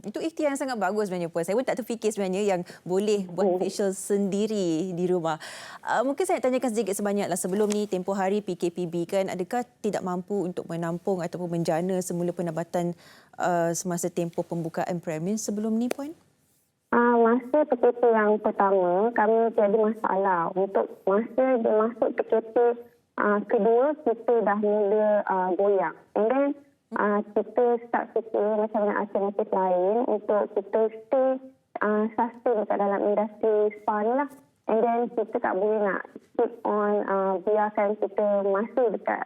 Itu ikhtiar yang sangat bagus sebenarnya Puan. Saya pun tak terfikir sebenarnya yang boleh buat facial sendiri di rumah. Mungkin saya nak tanyakan sedikit sebanyaklah sebelum ni tempoh hari PKPB kan, adakah tidak mampu untuk menampung ataupun menjana semula pendapatan semasa tempoh pembukaan premis sebelum ni Puan? Masa PKP yang pertama kami tiada masalah. Untuk masa dia masuk PKP kedua kita dah mula goyang. And then kita start fikir macam mana alternatif lain untuk kita stay sustain dekat dalam industri spa ni lah. And then kita tak boleh nak keep on biarkan kita masuk dekat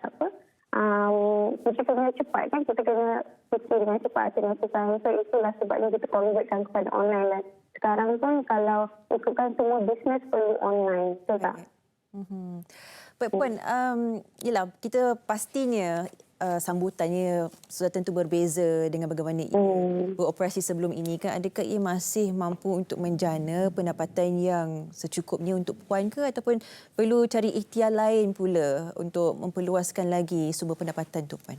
kita kena cepat kan, kita kena fikir dengan cepat alternatif lain. So itulah sebabnya kita convertkan kepada online lah. Sekarang pun kalau ikutkan semua bisnes perlu online, betul tak? Baik Puan, yelah kita pastinya sambutannya sudah tentu berbeza dengan bagaimana ia beroperasi sebelum ini kan. Adakah ia masih mampu untuk menjana pendapatan yang secukupnya untuk Puan ke, ataupun perlu cari ikhtiar lain pula untuk memperluaskan lagi sumber pendapatan tu Puan?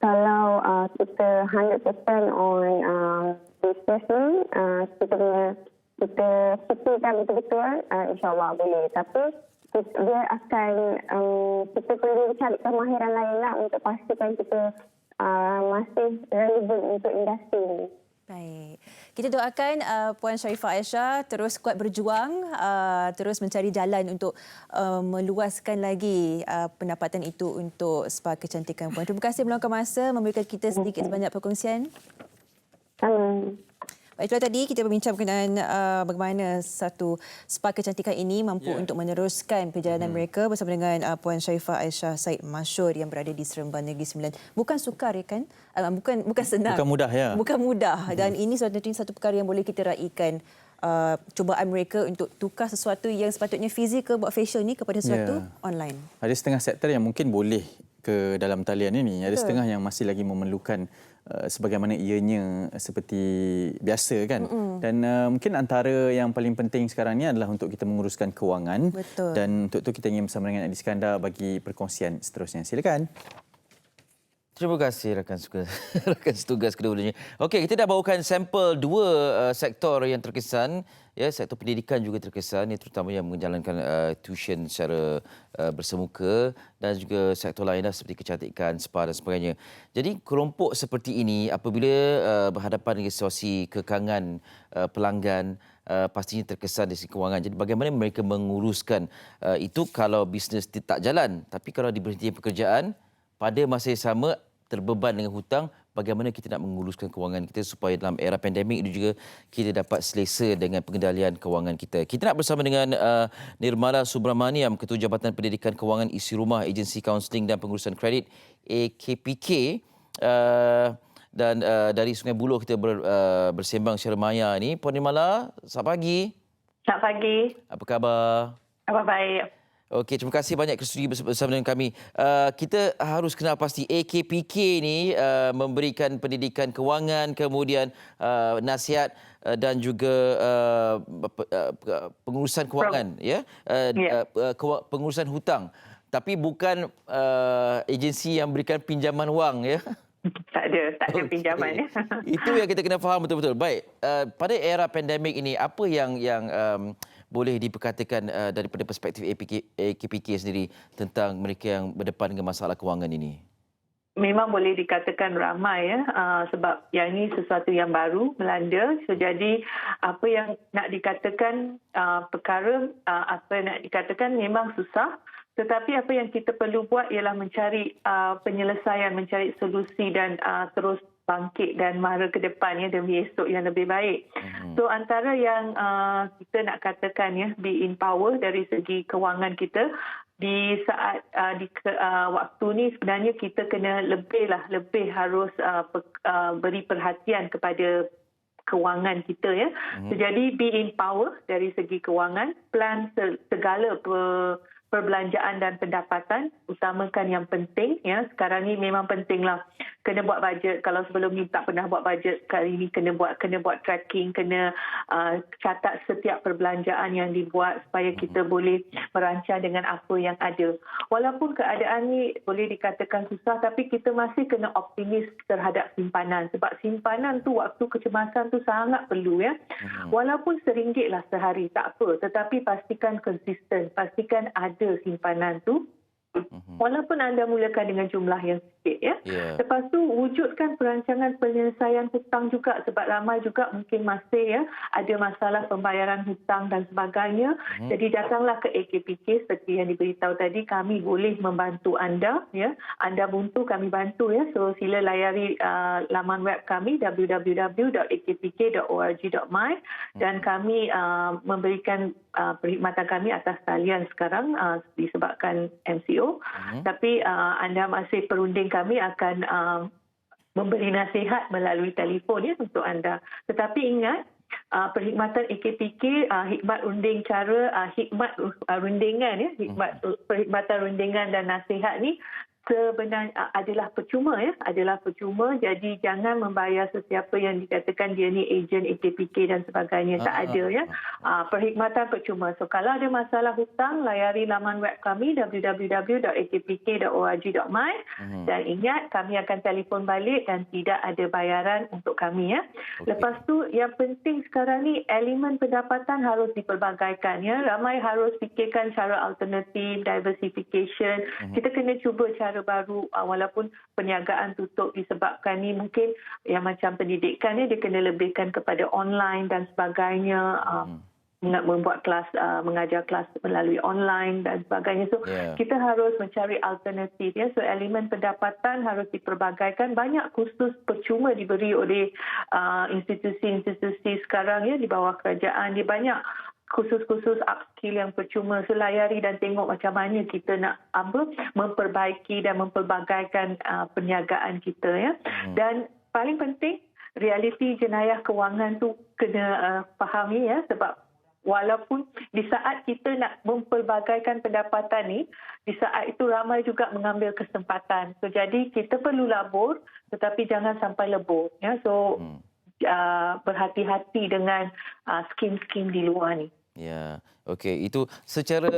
Kalau kita 100% on business ni, kita fikirkan betul-betul, insyaAllah boleh. Tapi dia akan kita perlu cari kemahiran lain lah untuk pastikan kita masih relevan untuk industri ini. Baik. Kita doakan Puan Sharifah Aisyah terus kuat berjuang, terus mencari jalan untuk meluaskan lagi pendapatan itu untuk spa kecantikan Puan. Terima kasih meluangkan masa memberikan kita sedikit sebanyak perkongsian. Baik, itulah tadi kita berbincang berkenaan bagaimana satu spa kecantikan ini mampu untuk meneruskan perjalanan mereka bersama dengan Puan Sharifah Aisyah Said Masyur yang berada di Seremban Negeri Sembilan. Bukan sukar ya kan? Bukan senang. Bukan mudah ya. Bukan mudah dan ini satu perkara yang boleh kita raikan. Cubaan mereka untuk tukar sesuatu yang sepatutnya fizikal buat facial ni kepada sesuatu online. Ada setengah sektor yang mungkin boleh ke dalam talian ini, ada setengah yang masih lagi memerlukan sebagaimana ianya seperti biasa kan. Dan mungkin antara yang paling penting sekarang ni adalah untuk kita menguruskan kewangan. Betul. Dan untuk itu kita ingin bersama dengan Adi Iskandar bagi perkongsian seterusnya. Silakan. Terima kasih rakan setugas kedua-duanya. Okey, kita dah bawakan sampel dua sektor yang terkesan. Ya, sektor pendidikan juga terkesan, terutama yang menjalankan tuition secara bersemuka, dan juga sektor lainnya seperti kecantikan, spa dan sebagainya. Jadi kelompok seperti ini apabila berhadapan dengan situasi kekangan pelanggan, pastinya terkesan dari segi kewangan. Jadi bagaimana mereka menguruskan itu kalau bisnes tak jalan, tapi kalau diberhentikan pekerjaan, pada masa yang sama terbeban dengan hutang, bagaimana kita nak menguruskan kewangan kita supaya dalam era pandemik ini juga kita dapat selesa dengan pengendalian kewangan kita. Kita nak bersama dengan Nirmala Subramaniam, Ketua Jabatan Pendidikan Kewangan Isi Rumah Agensi Kaunseling dan Pengurusan Kredit AKPK, dan dari Sungai Buloh kita bersembang secara maya ni. Puan Nirmala, selamat pagi. Selamat pagi. Apa khabar? Apa baik. Okey, terima kasih banyak sudi bersama dengan kami. Kita harus kenal pasti AKPK ni memberikan pendidikan kewangan, kemudian nasihat dan juga pengurusan kewangan, pengurusan hutang. Tapi bukan agensi yang berikan pinjaman wang, ya. Tak ada pinjaman. Itu yang kita kena faham betul-betul. Baik, pada era pandemik ini apa yang boleh diperkatakan daripada perspektif AKPK sendiri tentang mereka yang berdepan dengan masalah kewangan ini? Memang boleh dikatakan ramai sebab yang ini sesuatu yang baru melanda. So, jadi apa yang nak dikatakan apa yang nak dikatakan memang susah. Tetapi apa yang kita perlu buat ialah mencari penyelesaian, mencari solusi dan terus bangkit dan mara ke depan demi esok yang lebih baik. So antara yang kita nak katakan be in power dari segi kewangan kita di saat waktu ni sebenarnya kita kena lebih harus beri perhatian kepada kewangan kita ya. So, jadi be in power dari segi kewangan, plan segala perbelanjaan dan pendapatan, utamakan yang penting ya. Sekarang ni memang pentinglah kena buat bajet. Kalau sebelum ni tak pernah buat bajet, kali ni kena buat tracking, kena catat setiap perbelanjaan yang dibuat supaya kita boleh merancang dengan apa yang ada. Walaupun keadaan ni boleh dikatakan susah, tapi kita masih kena optimis terhadap simpanan. Sebab simpanan tu, waktu kecemasan tu sangat perlu ya. Walaupun RM1 lah sehari, tak apa. Tetapi pastikan konsisten, pastikan ada simpanan tu. Walaupun anda mulakan dengan jumlah yang sikit ya. Lepas tu wujudkan perancangan penyelesaian hutang juga, sebab ramai juga mungkin masih ya ada masalah pembayaran hutang dan sebagainya. Jadi datanglah ke AKPK seperti yang diberitahu tadi, kami boleh membantu anda ya. Anda buntu, kami bantu ya. So sila layari laman web kami www.akpk.org.my dan kami memberikan perkhidmatan kami atas talian sekarang disebabkan MCO. Tapi anda masih perunding kami akan memberi nasihat melalui telefon ya untuk anda. Tetapi ingat, perkhidmatan AKPK, hikmat runding cara, hikmat rundingan ya, perkhidmatan rundingan dan nasihat ni sebenarnya adalah percuma ya, adalah percuma. Jadi jangan membayar sesiapa yang dikatakan dia ni ejen AKPK dan sebagainya. Tak ada ya. Perkhidmatan percuma. So kalau ada masalah hutang, layari laman web kami www.akpk.org.my dan ingat, kami akan telefon balik dan tidak ada bayaran untuk kami ya. Lepas tu yang penting sekarang ni, elemen pendapatan harus dipelbagaikan ya. Ramai harus fikirkan cara alternatif, diversification. Kita kena cuba cara baru, walaupun perniagaan tutup disebabkan ni mungkin yang macam pendidikan ni dia kena lebihkan kepada online dan sebagainya, membuat kelas, mengajar kelas melalui online dan sebagainya. So kita harus mencari alternatif ya. So elemen pendapatan harus diperbagaikan. Banyak kursus percuma diberi oleh institusi-institusi sekarang ya di bawah kerajaan. Dia banyak khusus-khusus upskill yang percuma. So layari dan tengok macam mana kita nak memperbaiki dan mempelbagaikan perniagaan kita ya. Dan paling penting, realiti jenayah kewangan tu kena fahami ya, sebab walaupun di saat kita nak mempelbagaikan pendapatan ni, di saat itu ramai juga mengambil kesempatan. So jadi kita perlu labur tetapi jangan sampai lebur ya. So berhati-hati dengan skim-skim di luar ni. Ya, okey. Itu secara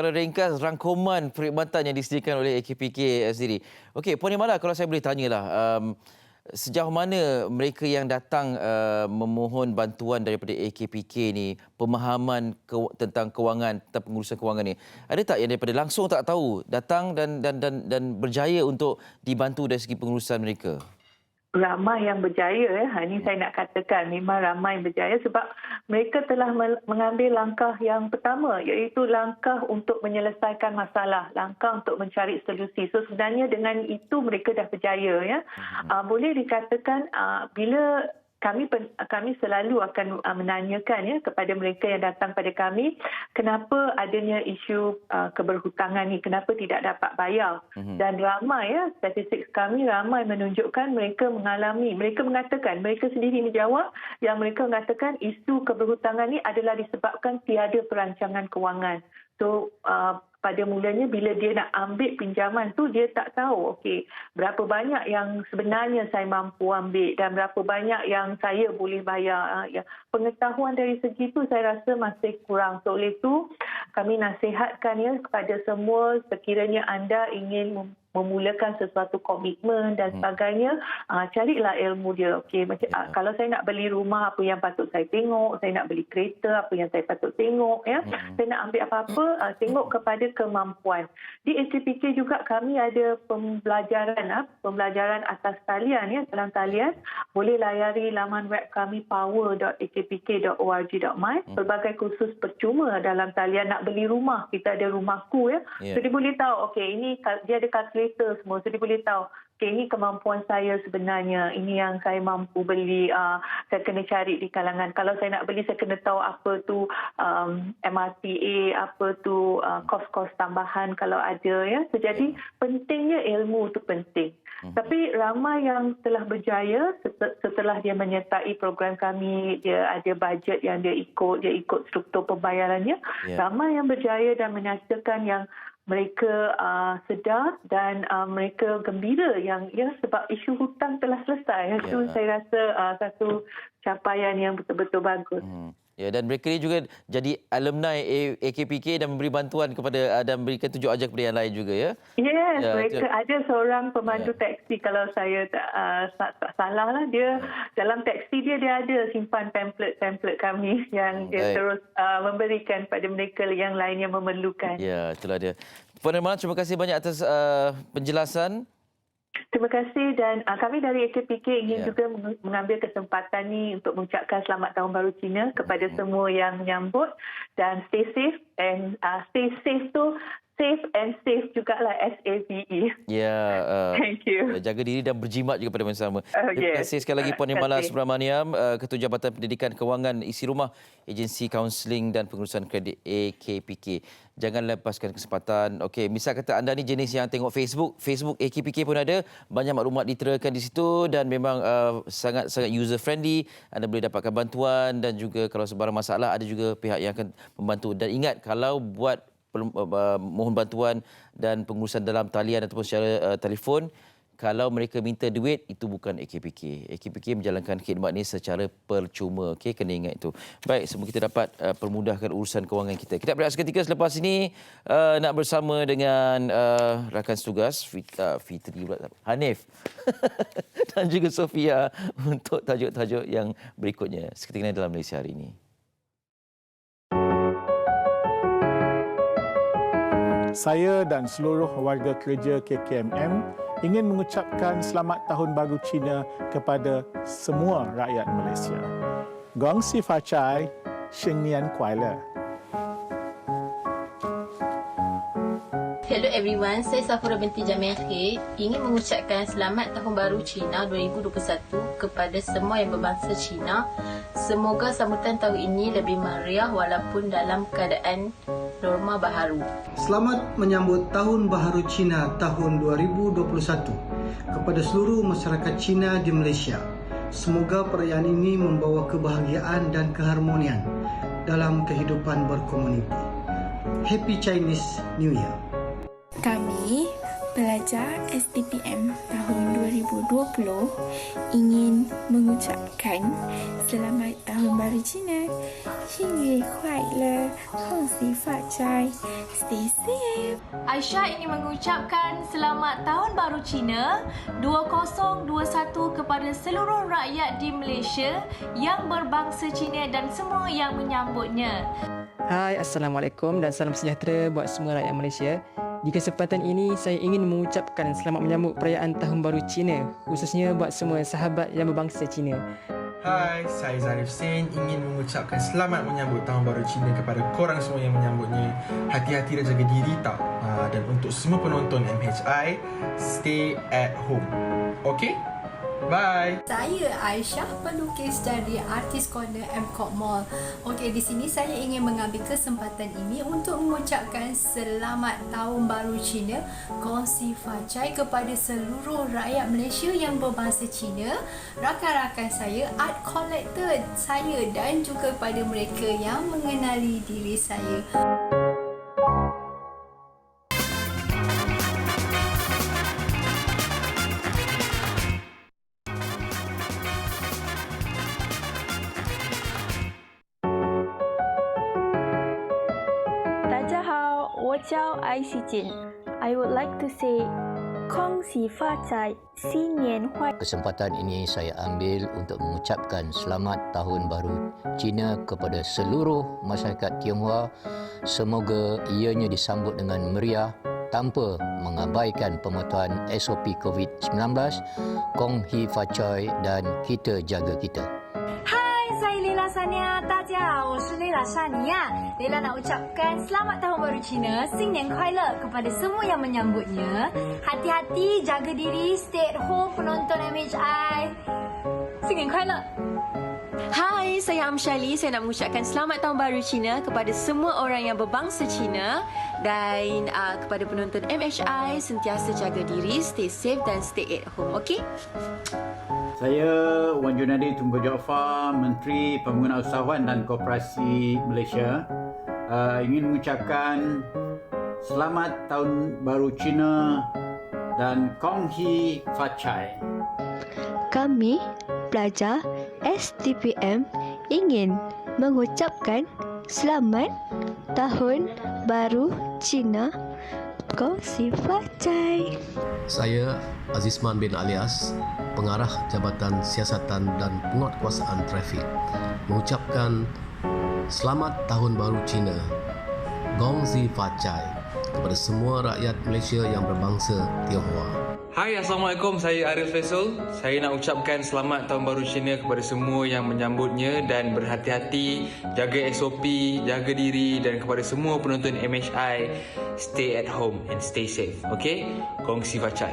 ringkas rangkuman perkhidmatan yang disediakan oleh AKPK sendiri. Okey, Puan Imala, kalau saya boleh tanyalah, sejauh mana mereka yang datang memohon bantuan daripada AKPK ni, pemahaman tentang kewangan, tentang pengurusan kewangan ni, ada tak yang daripada langsung tak tahu datang dan berjaya untuk dibantu dari segi pengurusan mereka? Ramai yang berjaya ya. Ini saya nak katakan memang ramai yang berjaya sebab mereka telah mengambil langkah yang pertama, iaitu langkah untuk menyelesaikan masalah, langkah untuk mencari solusi. So sebenarnya dengan itu mereka dah berjaya ya. Boleh dikatakan bila kami selalu akan menanyakan ya kepada mereka yang datang pada kami, kenapa adanya isu keberhutangan ni, kenapa tidak dapat bayar. Dan ramai ya, statistik kami ramai menunjukkan mereka mengatakan, mereka sendiri menjawab yang mereka mengatakan isu keberhutangan ni adalah disebabkan tiada perancangan kewangan. So pada mulanya bila dia nak ambil pinjaman tu, dia tak tahu okey berapa banyak yang sebenarnya saya mampu ambil dan berapa banyak yang saya boleh bayar. Pengetahuan dari segi itu saya rasa masih kurang. So oleh itu kami nasihatkan ya kepada semua, sekiranya anda ingin memulakan sesuatu komitmen dan sebagainya, carilah ilmu dia. Okey, macam kalau saya nak beli rumah, apa yang patut saya tengok, saya nak beli kereta, apa yang saya patut tengok ya. Saya nak ambil apa-apa, tengok kepada kemampuan. Di AKPK juga kami ada pembelajaran atas talian ya, dalam talian. Boleh layari laman web kami power.akpk.org.my. Pelbagai kursus percuma dalam talian. Nak beli rumah, kita ada Rumahku ya. So dia boleh tahu okey ini dia ada kalkulator semua. So dia boleh tahu okey ini kemampuan saya sebenarnya, ini yang saya mampu beli. Saya kena cari di kalangan. Kalau saya nak beli, saya kena tahu apa tu MRTA, apa tu kos-kos tambahan kalau ada ya. So jadi pentingnya ilmu tu penting. Tapi ramai yang telah berjaya setelah dia menyertai program kami, dia ada bajet yang dia ikut struktur pembayarannya. Ramai yang berjaya dan menghasilkan yang mereka sedar dan mereka gembira yang sebab isu hutang telah selesai. Itu saya rasa satu capaian yang betul-betul bagus. Ya, dan mereka ni juga jadi alumni AKPK dan memberi bantuan kepada dan memberikan tunjuk ajar kepada yang lain juga, ya? Yes, mereka ada seorang pemandu taksi, kalau saya tak salah lah, dia dalam taksi dia ada simpan pamphlet kami yang dia terus memberikan pada mereka yang lain yang memerlukan. Ya, itulah dia. Puan Nirmala, terima kasih banyak atas penjelasan. Terima kasih, dan kami dari AKPK ingin juga mengambil kesempatan ni untuk mengucapkan Selamat Tahun Baru Cina kepada semua yang menyambut, dan stay safe, and stay safe tu safe and safe jugalah, SAVE. Ya, thank you. Jaga diri dan berjimat juga pada masa sama. Terima kasih sekali lagi Puan Nirmala Subramaniam, Ketua Jabatan Pendidikan Kewangan Isi Rumah Agensi Kaunseling dan Pengurusan Kredit AKPK. Jangan lepaskan kesempatan. Okey, misal kata anda ni jenis yang tengok Facebook AKPK pun ada, banyak maklumat diterakan di situ dan memang sangat-sangat user friendly. Anda boleh dapatkan bantuan dan juga kalau sebarang masalah ada juga pihak yang akan membantu. Dan ingat, kalau buat mohon bantuan dan pengurusan dalam talian ataupun secara telefon, kalau mereka minta duit, itu bukan AKPK. AKPK menjalankan khidmat ini secara percuma. Okey, kena ingat itu. Baik, semoga kita dapat permudahkan urusan kewangan kita. Kita berehat seketika, selepas ini nak bersama dengan rakan setugas Fitri, Hanif dan juga Sofia untuk tajuk-tajuk yang berikutnya. Seketika dalam Malaysia Hari Ini. Saya dan seluruh warga kerja KKMM ingin mengucapkan Selamat Tahun Baru Cina kepada semua rakyat Malaysia. Gong Si Fa Cai, Xing Nian Kuai Le. Hello everyone, saya Safura binti Jamil Khair ingin mengucapkan Selamat Tahun Baru Cina 2021 kepada semua yang berbangsa Cina. Semoga sambutan tahun ini lebih meriah walaupun dalam keadaan norma baharu. Selamat menyambut Tahun Baharu Cina tahun 2021 kepada seluruh masyarakat Cina di Malaysia. Semoga perayaan ini membawa kebahagiaan dan keharmonian dalam kehidupan berkomuniti. Happy Chinese New Year. Kami, pelajar STPM tahun 2020 ingin mengucapkan Selamat Tahun Baru Cina. Xing Yue Kuai Le, Hong Si Fa Cai, stay safe. Aisyah ingin mengucapkan Selamat Tahun Baru Cina 2021 kepada seluruh rakyat di Malaysia yang berbangsa Cina dan semua yang menyambutnya. Hai, Assalamualaikum dan salam sejahtera buat semua rakyat Malaysia. Di kesempatan ini, saya ingin mengucapkan selamat menyambut perayaan Tahun Baru Cina, khususnya buat semua sahabat yang berbangsa Cina. Hai, saya Zarif Sen ingin mengucapkan selamat menyambut Tahun Baru Cina kepada korang semua yang menyambutnya. Hati-hati dan jaga diri tau. Dan untuk semua penonton MHI, stay at home. Okay? Bye. Saya Aisyah, pelukis dari Artist Corner MCOT Mall. Okey, di sini saya ingin mengambil kesempatan ini untuk mengucapkan Selamat Tahun Baru Cina Gong Si Fa Cai kepada seluruh rakyat Malaysia yang berbangsa Cina, rakan-rakan saya, art collector saya dan juga pada mereka yang mengenali diri saya. I would like to say Kong Si Fa Cai, Xin Nian Huai. Kesempatan ini saya ambil untuk mengucapkan Selamat Tahun Baru Cina kepada seluruh masyarakat Tionghoa. Semoga ianya disambut dengan meriah tanpa mengabaikan pematuhan SOP COVID-19. Kong Hi Fa Cai dan kita jaga kita. Saya Leila Sania, Daja, saya Leila Sania. Leila nak ucapkan Selamat Tahun Baru Cina, Xing Nian Kuai Le kepada semua yang menyambutnya. Hati-hati, jaga diri, stay at home penonton MHI. Xing Nian Kuai Le. Hai, saya Amshali. Saya nak mengucapkan Selamat Tahun Baru Cina kepada semua orang yang berbangsa Cina dan kepada penonton MHI, sentiasa jaga diri, stay safe dan stay at home, okey? Saya Wan Junadi Tunku Jaafar, Menteri Pembangunan Usahawan dan Koperasi Malaysia, ingin mengucapkan Selamat Tahun Baru Cina dan Kong Hee Fa Chai. Kami, pelajar STPM ingin mengucapkan Selamat Tahun Baru Cina. Gong Xi Fa Cai. Saya Azizman bin Alias, Pengarah Jabatan Siasatan dan Penguatkuasaan Trafik, mengucapkan Selamat Tahun Baru Cina, Gong Xi Fa Cai kepada semua rakyat Malaysia yang berbangsa Tionghoa. Hai, Assalamualaikum. Saya Arif Faisal. Saya nak ucapkan Selamat Tahun Baru Cina kepada semua yang menyambutnya dan berhati-hati, jaga SOP, jaga diri, dan kepada semua penonton MHI, stay at home and stay safe. Okay? Gong Xi Fa Cai.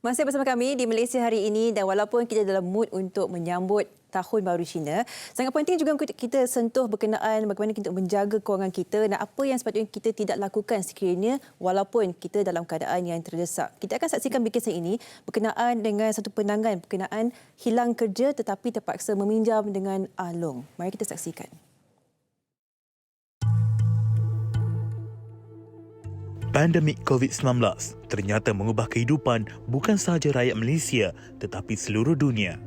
Masih bersama kami di Malaysia hari ini, dan walaupun kita dalam mood untuk menyambut Tahun Baru Cina, sangat penting juga kita sentuh berkenaan bagaimana kita menjaga kewangan kita dan apa yang sepatutnya kita tidak lakukan sekiranya walaupun kita dalam keadaan yang terdesak. Kita akan saksikan bikisan ini berkenaan dengan satu penangan berkenaan hilang kerja tetapi terpaksa meminjam dengan Along. Mari kita saksikan. Pandemik COVID-19 ternyata mengubah kehidupan bukan sahaja rakyat Malaysia tetapi seluruh dunia.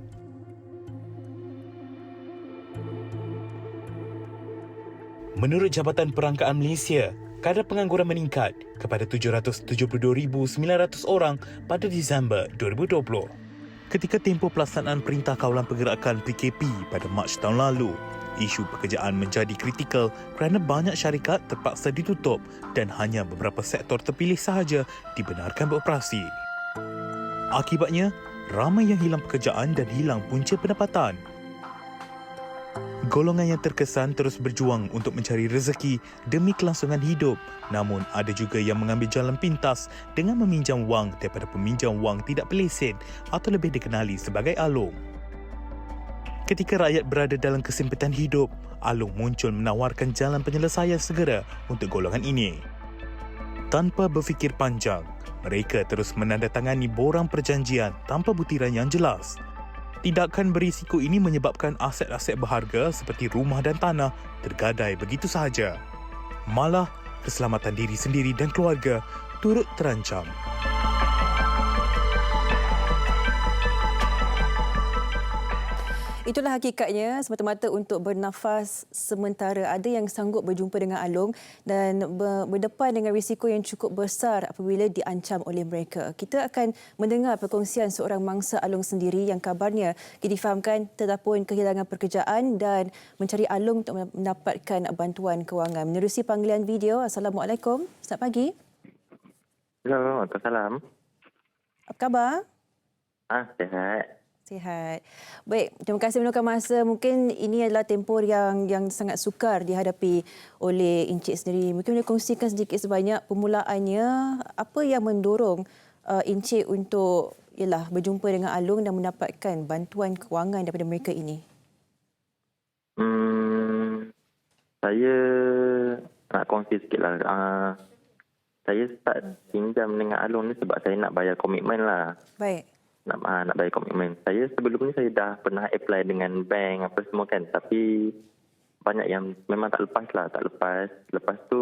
Menurut Jabatan Perangkaan Malaysia, kadar pengangguran meningkat kepada 772,900 orang pada Disember 2020. Ketika tempoh pelaksanaan Perintah Kawalan Pergerakan PKP pada Mac tahun lalu, isu pekerjaan menjadi kritikal kerana banyak syarikat terpaksa ditutup dan hanya beberapa sektor terpilih sahaja dibenarkan beroperasi. Akibatnya, ramai yang hilang pekerjaan dan hilang punca pendapatan. Golongan yang terkesan terus berjuang untuk mencari rezeki demi kelangsungan hidup, namun ada juga yang mengambil jalan pintas dengan meminjam wang daripada peminjam wang tidak berlesen atau lebih dikenali sebagai Along. Ketika rakyat berada dalam kesempitan hidup, Along muncul menawarkan jalan penyelesaian segera untuk golongan ini. Tanpa berfikir panjang, mereka terus menandatangani borang perjanjian tanpa butiran yang jelas. Tindakan berisiko ini menyebabkan aset-aset berharga seperti rumah dan tanah tergadai begitu sahaja. Malah, keselamatan diri sendiri dan keluarga turut terancam. Itulah hakikatnya, semata-mata untuk bernafas sementara. Ada yang sanggup berjumpa dengan Along dan berdepan dengan risiko yang cukup besar apabila diancam oleh mereka. Kita akan mendengar perkongsian seorang mangsa Along sendiri yang kabarnya difahamkan telah pun kehilangan pekerjaan dan mencari Along untuk mendapatkan bantuan kewangan. Menerusi panggilan video, Assalamualaikum. Selamat pagi. Hello, Waalaikumsalam. Apa khabar? Sihat. Sihat. Baik, terima kasih meluangkan masa. Mungkin ini adalah tempoh yang sangat sukar dihadapi oleh Encik sendiri. Mungkin boleh kongsikan sedikit sebanyak permulaannya, apa yang mendorong Encik untuk berjumpa dengan Along dan mendapatkan bantuan kewangan daripada mereka ini? Saya nak kongsi sikitlah. Saya start pinjam dengan Along ni sebab saya nak bayar komitmen lah. Baik. Nak bayar komitmen. Saya sebelum ni saya dah pernah apply dengan bank apa semua kan. Tapi banyak yang memang tak lepas lah. Tak lepas. Lepas tu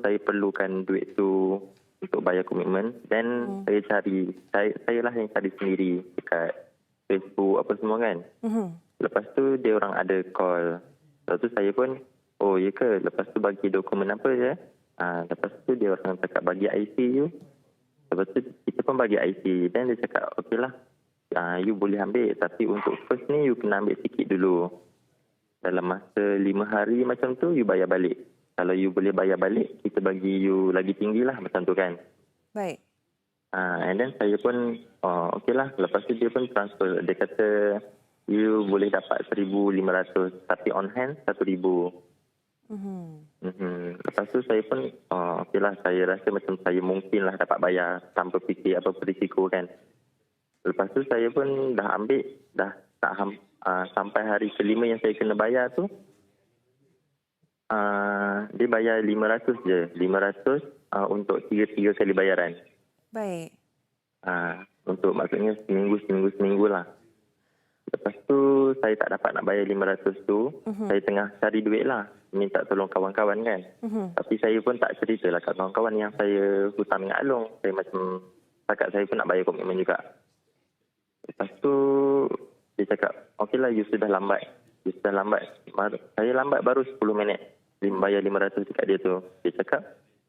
saya perlukan duit tu untuk bayar komitmen. Dan saya cari. Saya lah yang cari sendiri dekat Facebook apa semua kan. Lepas tu dia orang ada call. Lepas tu saya pun, oh ya ke? Lepas tu bagi dokumen apa je. Lepas tu dia orang cakap bagi IC you. Lepas tu kita pun bagi IC dan dia cakap okey lah, you boleh ambil tapi untuk first ni you kena ambil sikit dulu. Dalam masa 5 hari macam tu you bayar balik. Kalau you boleh bayar balik, kita bagi you lagi tinggi lah macam tu kan. Baik. And then saya pun okey lah. Lepas tu dia pun transfer. Dia kata you boleh dapat 1,500 tapi on hand 1,000. Lepas tu saya pun okeylah, saya rasa macam saya mungkinlah dapat bayar tanpa fikir apa risiko kan. Lepas tu saya pun dah ambil, dah tak sampai hari kelima yang saya kena bayar tu, dia bayar 500 je. 500 untuk 3 kali bayaran. Baik. Untuk maksudnya seminggu lah. Lepas tu saya tak dapat nak bayar 500 tu, saya tengah cari duit lah. minta tolong kawan-kawan kan. Tapi saya pun tak ceritalah kat kawan-kawan yang saya hutang dengan Along. Saya macam setakat saya pun nak bayar komitmen juga. Lepas tu dia cakap, okeylah you sudah lambat. You sudah lambat. Saya lambat baru 10 minit. Bayar 500 dekat dia tu. Dia cakap,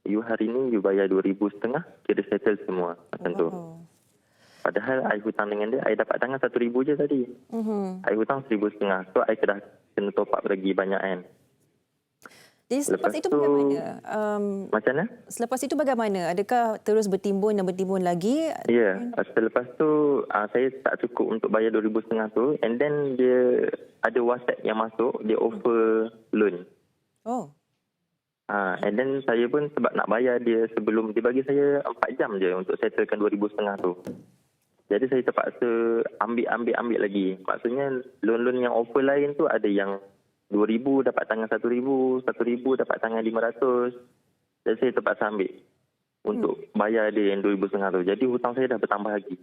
you hari ni you bayar 2,500, kira settle semua. Macam tu. Padahal I hutang dengan dia, I dapat tangan 1,000 je tadi. I hutang 1,500. So I kena top up lagi banyak kan. Jadi selepas itu bagaimana? Macam mana? Selepas itu bagaimana? Adakah terus bertimbun dan bertimbun lagi? Ya, selepas tu saya tak cukup untuk bayar 2,500 tu, and then dia ada WhatsApp yang masuk, dia offer loan. Oh. And then saya pun sebab nak bayar dia sebelum dia bagi saya 4 jam je untuk settlekan 2,500 tu. Jadi saya terpaksa ambil lagi. Maksudnya loan-loan yang offer lain tu ada yang 2,000 dapat tangan 1,000, 1,000 dapat tangan 500. Jadi saya terpaksa ambil untuk bayar dia yang 2,500 tu. Jadi hutang saya dah bertambah lagi.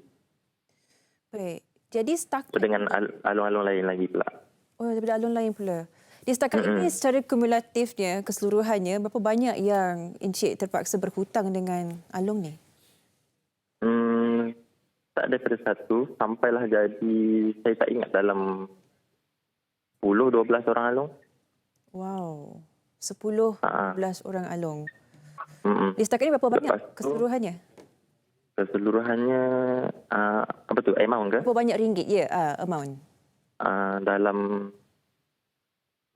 Baik. Jadi setakat dengan alung-alung lain lagi pula. Oh, daripada alung lain pula. Di setakat ini secara kumulatifnya, keseluruhannya, berapa banyak yang Encik terpaksa berhutang dengan alung ni? Tak daripada satu, sampailah jadi, saya tak ingat dalam 10-12 orang alung. Wow. 10-12 orang alung. Di setakat ini berapa banyak keseluruhannya? Keseluruhannya, apa tu, amount ke? Berapa banyak ringgit? Amount. Dalam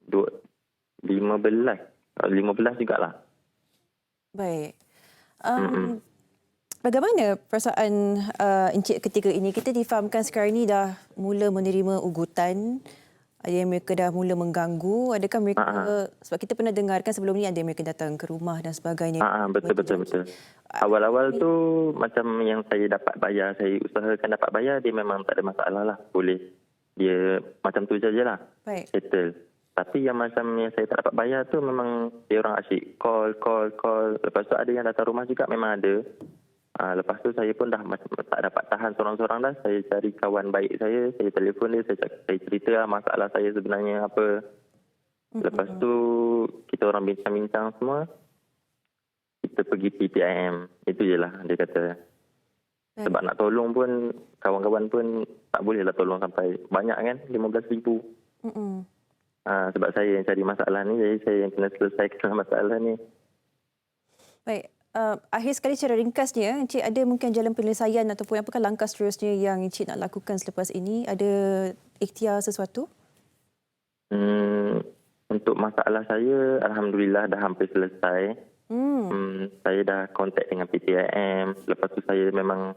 15 jugalah. Baik. Bagaimana perasaan Encik ketika ini? Kita difahamkan sekarang ini dah mula menerima ugutan. Ada yang mereka dah mula mengganggu. Adakah mereka, sebab kita pernah dengarkan sebelum ni ada yang mereka datang ke rumah dan sebagainya. Betul. Awal-awal tu macam yang saya dapat bayar, saya usahakan dapat bayar, dia memang tak ada masalah lah. Boleh. Dia macam tu sajalah. Baik. Settle. Tapi yang macam yang saya tak dapat bayar tu memang dia orang asyik call. Lepas tu ada yang datang rumah juga memang ada. Lepas tu saya pun dah macam tak dapat tahan seorang-seorang dah. Saya cari kawan baik saya telefon dia, saya cerita masalah saya sebenarnya apa. Lepas tu kita orang bincang-bincang semua. Kita pergi PTIM. Itu je lah dia kata. Sebab nak tolong pun, kawan-kawan pun tak bolehlah tolong sampai banyak kan, 15,000. Sebab saya yang cari masalah ni, jadi saya yang kena selesaikan masalah ni. Baik. Akhir sekali secara ringkasnya, Encik ada mungkin jalan penyelesaian ataupun apakah langkah seterusnya yang Encik nak lakukan selepas ini? Ada ikhtiar sesuatu? Untuk masalah saya, Alhamdulillah dah hampir selesai. Saya dah kontak dengan PTIM. Lepas tu saya memang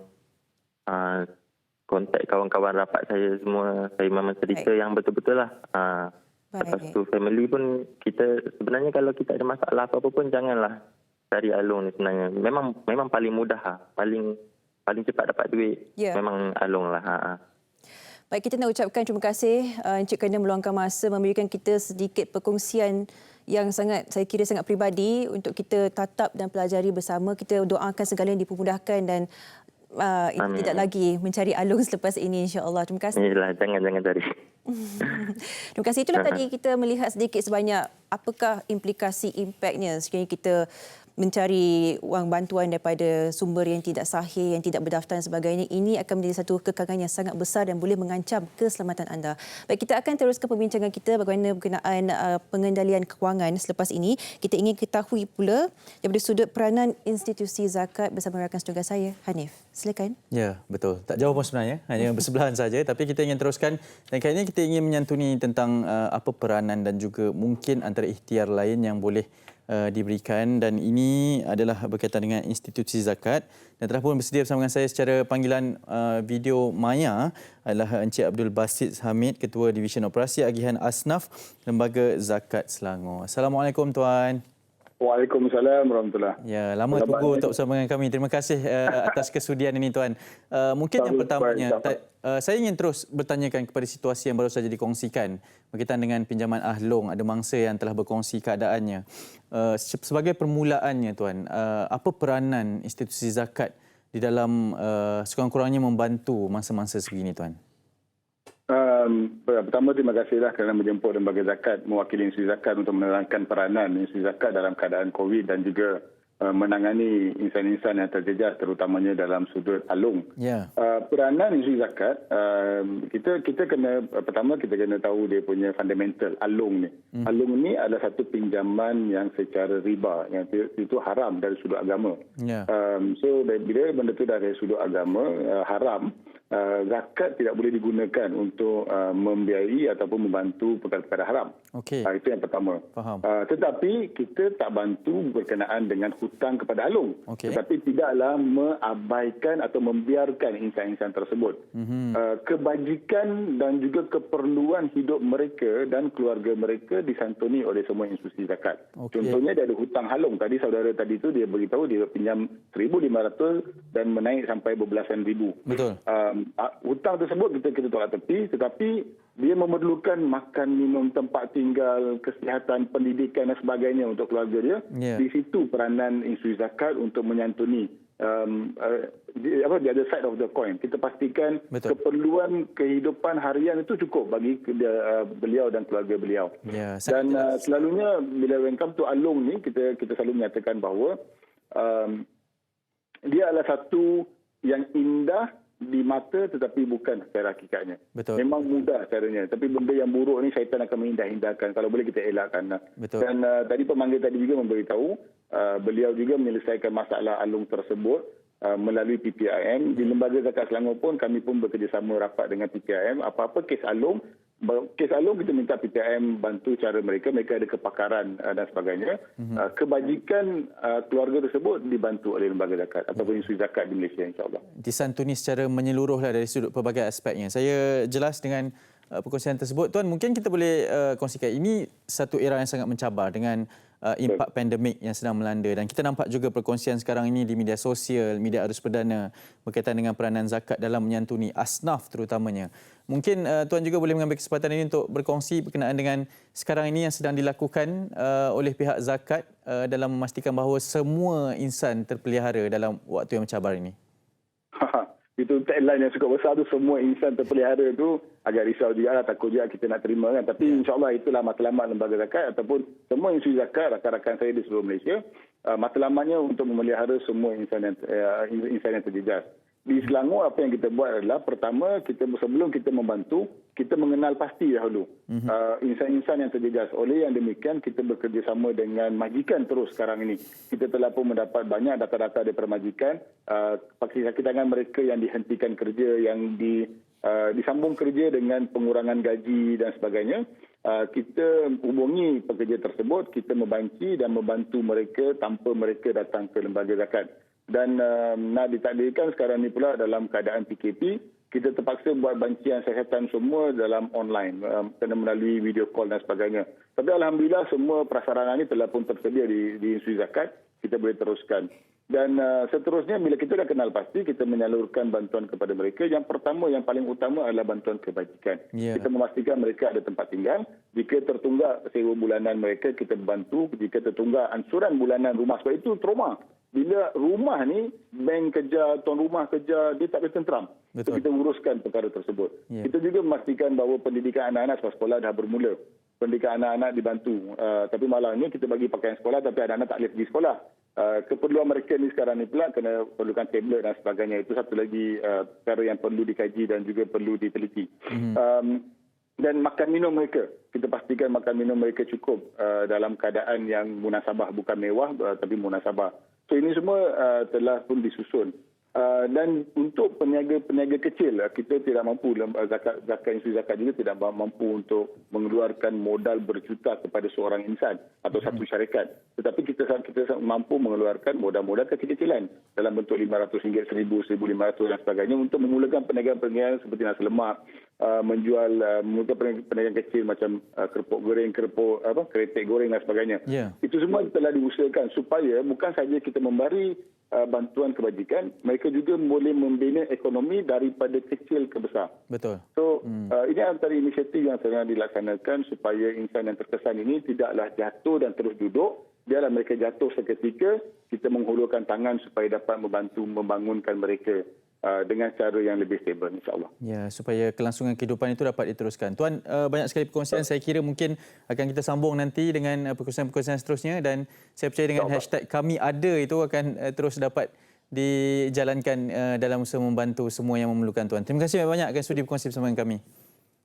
kontak kawan-kawan rapat saya semua. Saya memang cerita yang betul-betul lah. Lepas tu family pun kita, sebenarnya kalau kita ada masalah apa-apa pun janganlah cari alung ni sebenarnya. Memang paling mudah lah. Paling cepat dapat duit. Memang alung lah. Baik, kita nak ucapkan terima kasih Encik kerana meluangkan masa memberikan kita sedikit perkongsian yang saya kira sangat peribadi untuk kita tatap dan pelajari bersama. Kita doakan segala yang dipermudahkan dan tidak lagi mencari alung selepas ini, insya-Allah. Terima kasih. Jangan cari. Terima kasih. Itulah tadi kita melihat sedikit sebanyak apakah implikasi, impaknya sekiranya kita mencari wang bantuan daripada sumber yang tidak sahih, yang tidak berdaftar dan sebagainya. Ini akan menjadi satu kekangan yang sangat besar dan boleh mengancam keselamatan anda. Baik, kita akan teruskan perbincangan kita bagaimana berkenaan pengendalian kewangan selepas ini. Kita ingin ketahui pula daripada sudut peranan institusi zakat bersama rakan setugas saya, Hanif. Silakan. Ya, betul. Tak jauh pun sebenarnya. Hanya bersebelahan saja. Tapi kita ingin teruskan. Dan kali ini kita ingin menyantuni tentang apa peranan dan juga mungkin antara ikhtiar lain yang boleh diberikan, dan ini adalah berkaitan dengan institusi zakat. Dan telah pun bersedia bersama dengan saya secara panggilan video maya adalah Encik Abdul Basit Hamid, Ketua Division Operasi Agihan Asnaf Lembaga Zakat Selangor. Assalamualaikum Tuan. Waalaikumsalam warahmatullahi. Ya, lama tunggu untuk bersama dengan kami. Terima kasih atas kesudian ini Tuan. Mungkin yang pertamanya, saya ingin terus bertanyakan kepada situasi yang baru saja dikongsikan berkaitan dengan pinjaman Ahlong. Ada mangsa yang telah berkongsi keadaannya. Sebagai permulaannya Tuan, apa peranan institusi zakat di dalam sekurang-kurangnya membantu mangsa-mangsa sebegini Tuan? Pertama, terima kasihlah kerana menjemput Lembaga Zakat mewakili Institusi Zakat untuk menerangkan peranan Institusi Zakat dalam keadaan COVID dan juga menangani insan-insan yang terjejas terutamanya dalam sudut alung. Peranan Institusi Zakat, kita kena, pertama kita kena tahu dia punya fundamental alung ni. Alung ni adalah satu pinjaman yang secara riba, yang itu haram dari sudut agama. So bila benda tu dari sudut agama haram, zakat tidak boleh digunakan untuk membiayai ataupun membantu perkara-perkara haram. Itu yang pertama. Tetapi kita tak bantu berkenaan dengan hutang kepada alung. Tetapi tidaklah mengabaikan atau membiarkan insan-insan tersebut. Kebajikan dan juga keperluan hidup mereka dan keluarga mereka disantuni oleh semua institusi zakat. Contohnya dia ada hutang halung. Tadi saudara tadi tu dia beritahu dia pinjam 1,500 dan menaik sampai berbelasan ribu. Betul. Hutang tersebut kita tolak tepi, tetapi dia memerlukan makan, minum, tempat tinggal, kesihatan, pendidikan dan sebagainya untuk keluarga dia. Di situ peranan institusi zakat untuk menyantuni the other side of the coin. Kita pastikan keperluan kehidupan harian itu cukup bagi beliau dan keluarga beliau. Dan selalunya bila when come to alung ni, kita selalu menyatakan bahawa dia adalah satu yang indah di mata tetapi bukan secara hakikatnya. Memang mudah caranya. Tapi benda yang buruk ni syaitan akan mengindah-indahkan. Kalau boleh kita elakkan. Dan tadi pemanggil tadi juga memberitahu beliau juga menyelesaikan masalah alung tersebut melalui PPIM. Di Lembaga Zakat Selangor pun kami pun bekerjasama rapat dengan PPIM. Apa-apa kes alung kita minta PPIM bantu cara mereka ada kepakaran dan sebagainya. Kebajikan keluarga tersebut dibantu oleh Lembaga Zakat ataupun Institusi Zakat di Malaysia, insyaAllah. Disantuni secara menyeluruhlah dari sudut pelbagai aspeknya. Saya jelas dengan perkongsian tersebut. Tuan, mungkin kita boleh kongsikan, ini satu era yang sangat mencabar dengan impak pandemik yang sedang melanda, dan kita nampak juga perkongsian sekarang ini di media sosial, media arus perdana berkaitan dengan peranan zakat dalam menyantuni asnaf terutamanya. Mungkin Tuan juga boleh mengambil kesempatan ini untuk berkongsi berkenaan dengan sekarang ini yang sedang dilakukan oleh pihak zakat dalam memastikan bahawa semua insan terpelihara dalam waktu yang mencabar ini. Itu tagline yang cukup besar tu, semua insan terpelihara tu. Agak risau juga lah, takut juga kita nak terima kan. Tapi insyaAllah itulah matlamat Lembaga Zakat ataupun semua institusi zakat, rakan-rakan saya di seluruh Malaysia. Matlamatnya untuk memelihara semua insan yang terjejas. Di Selangor apa yang kita buat adalah, pertama, sebelum kita membantu, kita mengenal pasti dahulu insan-insan yang terjejas. Oleh yang demikian, kita bekerjasama dengan majikan terus sekarang ini. Kita telah pun mendapat banyak data-data daripada majikan, kaki tangan mereka yang dihentikan kerja, yang disambung kerja dengan pengurangan gaji dan sebagainya. Kita hubungi pekerja tersebut, kita membanci dan membantu mereka tanpa mereka datang ke Lembaga Zakat. Dan nak ditakdirkan sekarang ni pula dalam keadaan PKP, kita terpaksa buat bancian siasatan semua dalam online, kena melalui video call dan sebagainya. Tapi alhamdulillah semua prasarana ini telah pun tersedia di Institusi Zakat, kita boleh teruskan. Dan seterusnya bila kita dah kenal pasti, kita menyalurkan bantuan kepada mereka. Yang pertama, yang paling utama adalah bantuan kebajikan. Kita memastikan mereka ada tempat tinggal. Jika tertunggak sewa bulanan mereka, kita bantu. Jika tertunggak ansuran bulanan rumah, sebab itu trauma. Bila rumah ni, bank kejar, tuan rumah kejar, dia tak boleh tentram. So, kita uruskan perkara tersebut. Kita juga memastikan bahawa pendidikan anak-anak sebab sekolah dah bermula. Pendidikan anak-anak dibantu. Tapi malangnya kita bagi pakaian sekolah tapi anak-anak tak boleh pergi sekolah. Keperluan mereka ni sekarang ni pula kena perlukan tablet dan sebagainya. Itu satu lagi perkara yang perlu dikaji dan juga perlu diteliti. Dan makan minum mereka. Kita pastikan makan minum mereka cukup dalam keadaan yang munasabah, bukan mewah tapi munasabah. So ini semua telah pun disusun. Dan untuk peniaga kecil, kita tidak mampu, zakat institusi zakat juga tidak mampu untuk mengeluarkan modal berjuta kepada seorang insan atau satu syarikat. Tetapi kita mampu mengeluarkan modal-modal kecil-kecilan dalam bentuk RM500, RM1,000, RM1,500 dan sebagainya untuk memulakan perniagaan-perniagaan seperti nasi lemak, menjual perniagaan kecil macam kerupuk goreng, keretek goreng dan sebagainya. Itu semua telah diusahakan supaya bukan saja kita memberi bantuan kebajikan, mereka juga boleh membina ekonomi daripada kecil ke besar. Betul. So, ini antara inisiatif yang sedang dilaksanakan supaya insan yang terkesan ini tidaklah jatuh dan terus duduk. Biarlah mereka jatuh seketika, kita menghulurkan tangan supaya dapat membantu membangunkan mereka. dengan cara yang lebih stable, insyaAllah. Ya, supaya kelangsungan kehidupan itu dapat diteruskan. Tuan, banyak sekali perkongsian. Saya kira mungkin akan kita sambung nanti dengan perkongsian-perkongsian seterusnya dan saya percaya dengan hashtag kami ada itu akan terus dapat dijalankan dalam usaha membantu semua yang memerlukan Tuan. Terima kasih banyak akan sudi berkongsi bersama dengan kami.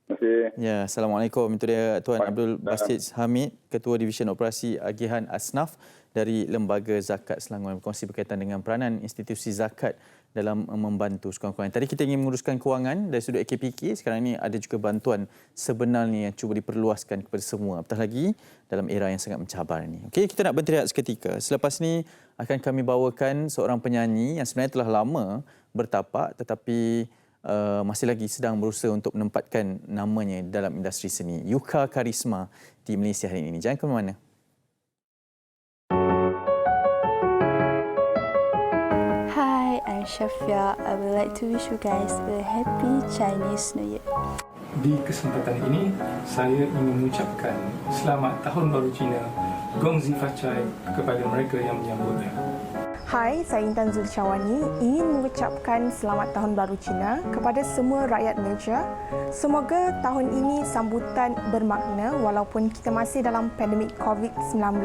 Terima kasih. Ya, Assalamualaikum. Itu dia Tuan Abdul Basit Hamid, Ketua Division Operasi Agihan Asnaf dari Lembaga Zakat Selangor, berkongsi berkaitan dengan peranan institusi zakat dalam membantu sekurang-kurangnya. Tadi kita ingin menguruskan kewangan dari sudut AKPK, sekarang ini ada juga bantuan sebenarnya yang cuba diperluaskan kepada semua, apatah lagi dalam era yang sangat mencabar ini. Okey, kita nak berteriak seketika. Selepas ini akan kami bawakan seorang penyanyi yang sebenarnya telah lama bertapak tetapi masih lagi sedang berusaha untuk menempatkan namanya dalam industri seni. Yuka Karisma di Malaysia hari ini. Jangan ke mana-mana. Hi, I'm Shafia. I would like to wish you guys a happy Chinese New Year. Di kesempatan ini, saya ingin mengucapkan Selamat Tahun Baru Cina Gong Zi Fa Cai kepada mereka yang menyambutnya. Hai, saya Intan Zulchawani ingin mengucapkan Selamat Tahun Baru Cina kepada semua rakyat Malaysia. Semoga tahun ini sambutan bermakna walaupun kita masih dalam pandemik COVID-19.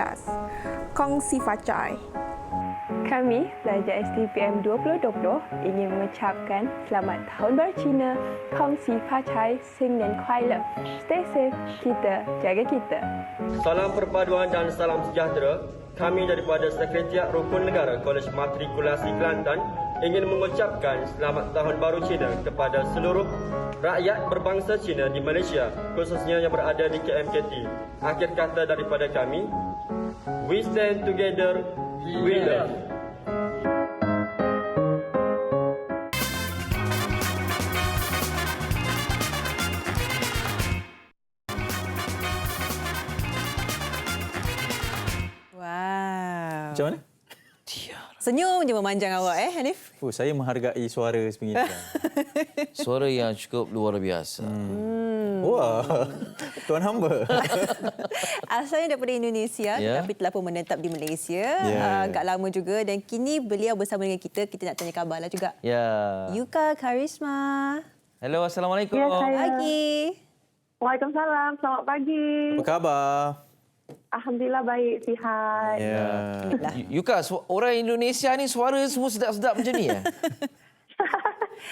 Kong Si Fa Cai. Kami, pelajar STPM 2020 ingin mengucapkan Selamat Tahun Baru Cina, Kong Si Fa Cai, Sing Nian Kuai Le. Stay safe, kita jaga kita. Salam perpaduan dan salam sejahtera. Kami daripada Sekretariat Rukun Negara Kolej Matrikulasi Kelantan ingin mengucapkan Selamat Tahun Baru Cina kepada seluruh rakyat berbangsa Cina di Malaysia, khususnya yang berada di KMKT. Akhir kata daripada kami, we stand together, we love. Macam mana? Senyum je memanjang awak Hanif. Saya menghargai suara sebegini. Suara yang cukup luar biasa. Wah, Tuan hamba. Asalnya daripada Indonesia tetapi telah pun menetap di Malaysia agak lama juga dan kini beliau bersama dengan kita. Kita nak tanya khabarlah juga. Yuka Karisma. Hello, Assalamualaikum. Selamat pagi. Waalaikumsalam. Selamat pagi. Apa khabar? Alhamdulillah baik, sihat. Yuka, orang Indonesia ni suara semua sedap-sedap macam ni ya?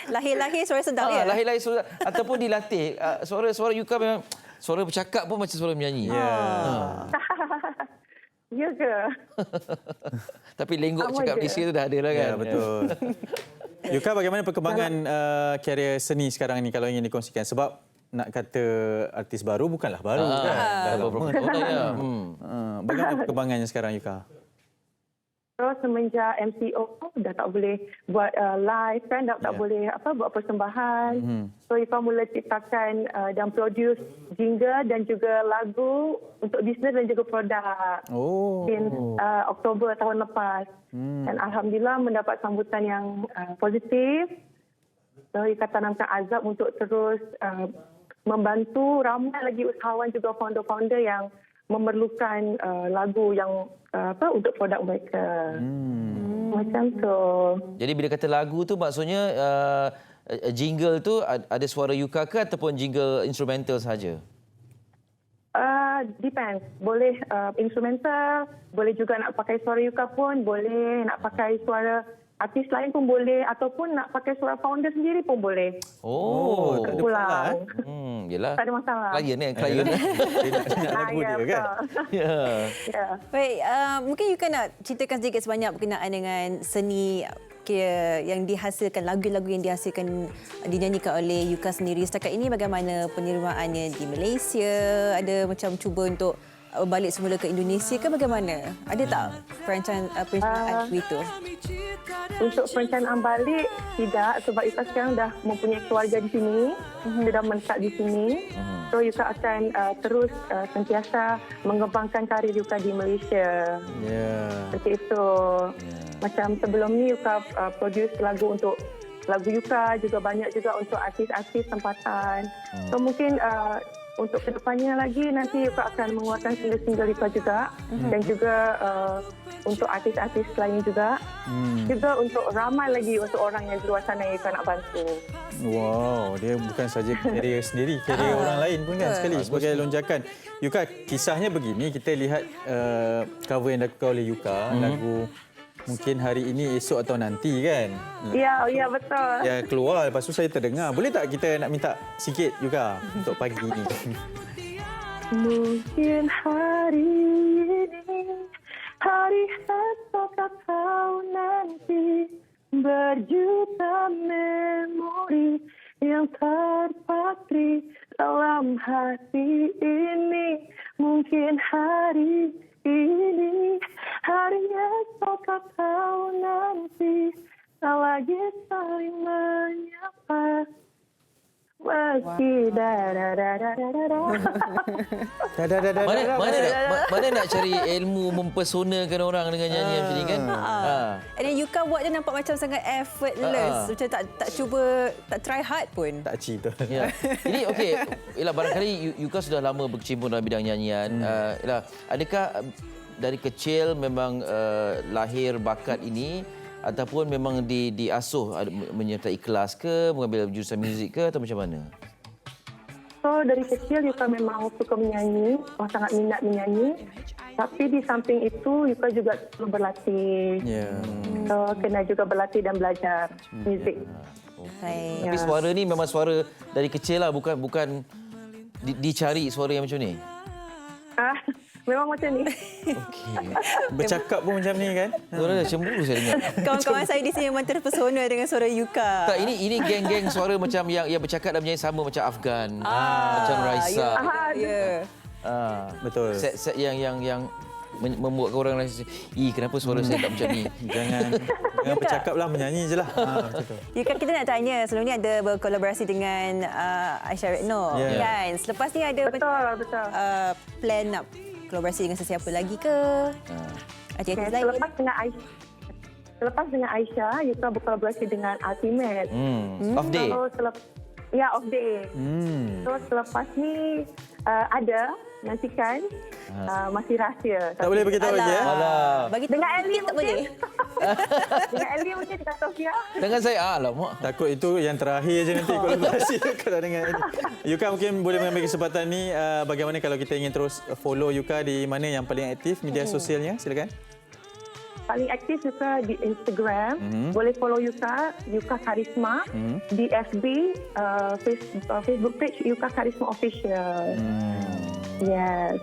Lahir-lahir suara sedap ya? Lahir-lahir suara ataupun dilatih. Suara Yuka memang suara bercakap pun macam suara menyanyi. Ya ke? Tapi lenggok cakap Malaysia tu dah ada lah kan? Ya, betul. Yuka, bagaimana perkembangan karier seni sekarang ni kalau ingin dikongsikan? Sebab nak kata artis baru bukanlah baru kan. Dah beberapa tahun ya. Bagaimana perkembangannya sekarang Yuka? Terus semenjak MCO dah tak boleh buat live kan, dah tak boleh buat persembahan. So Yuka mula ciptakan dan produce jingle dan juga lagu untuk bisnes dan juga produk. Since Oktober tahun lepas. Dan alhamdulillah mendapat sambutan yang positif. So Yuka tanamkan azab untuk terus membantu ramai lagi usahawan juga founder-founder yang memerlukan lagu yang untuk produk mereka. Macam tu. Jadi bila kata lagu tu maksudnya jingle tu ada suara Yuka ke ataupun jingle instrumental saja? Depends. Boleh instrumental, boleh juga nak pakai suara Yuka pun, boleh nak pakai suara artis lain pun boleh ataupun nak pakai suara founder sendiri pun boleh. Pulang. Yelah. Tak ada masalah. Klien ni, klien. Nak lagu dia kan? Baik, mungkin Yuka nak ceritakan sedikit sebanyak berkenaan dengan seni yang dihasilkan, lagu-lagu yang dihasilkan dinyanyikan oleh Yuka sendiri. Setakat ini bagaimana penerimaannya di Malaysia? Ada macam cuba untuk balik semula ke Indonesia ke bagaimana? Ada tak perencanaan itu? Untuk perencanaan balik, tidak. Sebab Yuka sekarang dah mempunyai keluarga di sini. Sudah menetap di sini. So Yuka akan terus sentiasa mengembangkan karir Yuka di Malaysia. Seperti itu. Macam sebelum ni Yuka produce lagu untuk lagu Yuka, juga banyak juga untuk artis-artis tempatan. So mungkin untuk kedepannya lagi nanti Yuka akan mengeluarkan single-single Yuka juga dan juga untuk artis-artis lain juga. Juga untuk ramai lagi untuk orang yang di luar sana yang Yuka nak bantu. Wow, dia bukan saja karier sendiri, karier orang lain pun kan sekali sebagai lonjakan. Yuka, kisahnya begini, kita lihat cover yang dilakukan oleh Yuka, lagu mungkin hari ini, esok atau nanti kan? Ya, betul. Ya, keluar, lepas tu saya terdengar. Boleh tak kita nak minta sikit Yuka untuk pagi ini? Mungkin hari ini, hari esok atau nanti, berjuta memori yang terpatri dalam hati ini. Mungkin hari ini, hari esok atau nanti, tak lagi saling menyapa. Meski Mana nak cari ilmu mempersonakan orang dengan nyanyian macam ni kan? Dan Yuka buat dia nampak macam sangat effortless. Macam tak cuba, tak try hard pun. Tak cerita. Ya. Jadi okey, ialah barangkali Yuka sudah lama berkecimpung dalam bidang nyanyian. Ialah adakah dari kecil memang lahir bakat ini ataupun memang diasuh menyertai kelas ke, mengambil jurusan muzik ke atau macam mana? So dari kecil Yuka memang suka menyanyi, sangat minat menyanyi. Tapi di samping itu Yuka juga perlu berlatih. So kena juga berlatih dan belajar muzik. Tapi suara ni memang suara dari kecil lah, bukan dicari suara yang macam ni. Memang macam ni. Bercakap pun macam ni kan? Suara dah cemburu saya dengar. Kawan-kawan saya di sini memang terpesona dengan suara Yuka. Tak, ini geng-geng suara macam yang bercakap dan menyanyi sama macam Afgan, macam Raisa. Betul. Set yang membuatkan orang rasa, kenapa suara saya tak macam ni? Jangan bercakaplah, menyanyi je lah. Yuka, kita nak tanya, sebelum ni ada berkolaborasi dengan Aisyah Retno kan? Selepas ni ada plan nak kolaborasi dengan sesiapa lagi ke? Artis-artis lain? Selepas dengan Aisyah, Yuka berkolaborasi dengan Ultimate. Off Day? Off Day. So selepas ni ada, nantikan. Masih rahsia. Tak boleh beritahu lagi ya? Dengan Ellie tak boleh. Dengan Ellie mungkin dengan Sofia. Dengan saya, alamak. Takut itu yang terakhir je nanti kolaborasi kalau dengan Ellie. Yuka mungkin boleh mengambil kesempatan ni, bagaimana kalau kita ingin terus follow Yuka di mana yang paling aktif media sosialnya? Silakan. Paling aktif Yuka di Instagram. Boleh follow Yuka Karisma. Di FB, Facebook page Yuka Karisma Official. Yes.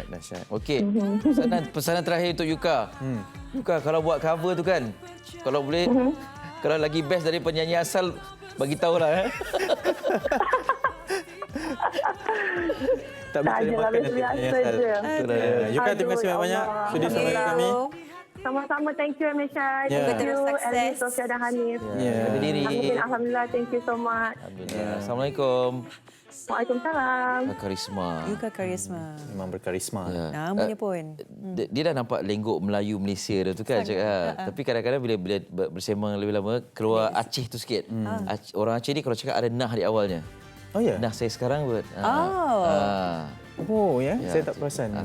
Dahsyat. Okey. Pesanan terakhir untuk Yuka. Yuka, kalau buat cover tu kan, kalau boleh, kalau lagi best dari penyanyi asal, bagi tahulah. Tak boleh terima kasih. Yuka, terima kasih banyak sudah bersama dengan kami. Sama-sama, thank you Misha. Thank you Ellie, Sofia dan Hanif. Alhamdulillah, thank you so much. Alhamdulillah. Assalamualaikum. Waalaikumsalam. Yuka Karisma. Memang berkarisma. Namanya pun. Dia dah nampak lenggok Melayu Malaysia dah tu kan. Tapi kadang-kadang bila bersembang lebih lama, keluar Aceh tu sikit. Orang Aceh ni kalau cakap ada nah di awalnya. Oh ya? Nah saya sekarang buat. Saya tak perasan.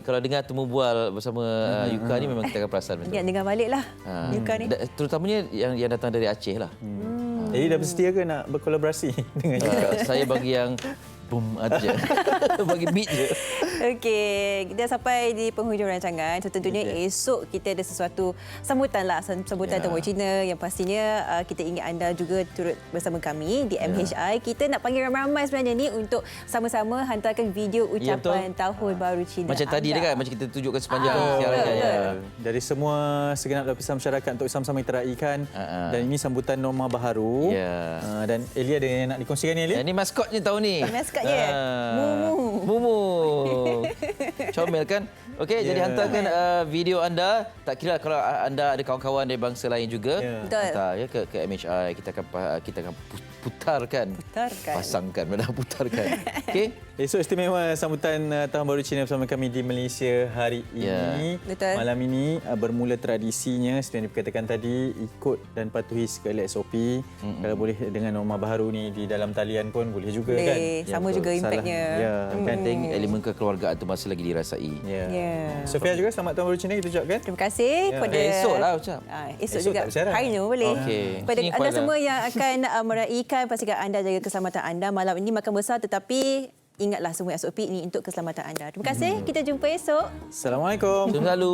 Kalau dengar temu bual bersama Yuka ni memang kita akan perasan. Dengar baliklah Yuka ni. Terutamanya yang datang dari Aceh lah. Jadi dah bersedia ke nak berkolaborasi dengan Yuka? Saya bagi yang boom aja. Bagi beat je. Okey, kita sampai di penghujung rancangan. So, tentunya esok kita ada sesuatu sambutan Temu Cina yang pastinya kita ingin anda juga turut bersama kami di MHI. Kita nak panggil ramai-ramai sebenarnya ni untuk sama-sama hantarkan video ucapan Tahun Baru Cina. Macam tadi kan, macam kita tunjukkan sepanjang siaran. Dari semua segenap lapisan masyarakat untuk sama-sama kita raikan. Dan ini sambutan Norma Baharu. Dan Elia ada yang nak dikongsikan ni, Elia? Ini maskotnya tahun ni. Maskotnya. Mumu. Comel kan? Okey, jadi hantarkan video anda. Tak kira kalau anda ada kawan-kawan dari bangsa lain juga, hantar ya ke MHI. Kita akan putarkan. Pasangkan, putarkan. Okey. Esok istimewa sambutan Tahun Baru Cina bersama kami di Malaysia hari ini. Betul. Malam ini bermula tradisinya seperti yang dikatakan tadi, ikut dan patuhi segala SOP. Kalau boleh dengan norma baru ni di dalam talian pun boleh juga kan. Sama juga impaknya. Penting elemen kekeluargaan itu masih lagi dirasai. Sofia juga selamat Tahun Baru Cina kita ucapkan. Terima kasih kepada esoklah ucap. Esok juga. Hari ni boleh. Kepada anda semua yang akan meraihkan, pastikan anda jaga keselamatan anda. Malam ini makan besar tetapi ingatlah semua SOP ini untuk keselamatan anda. Terima kasih. Kita jumpa esok. Assalamualaikum. Selalu.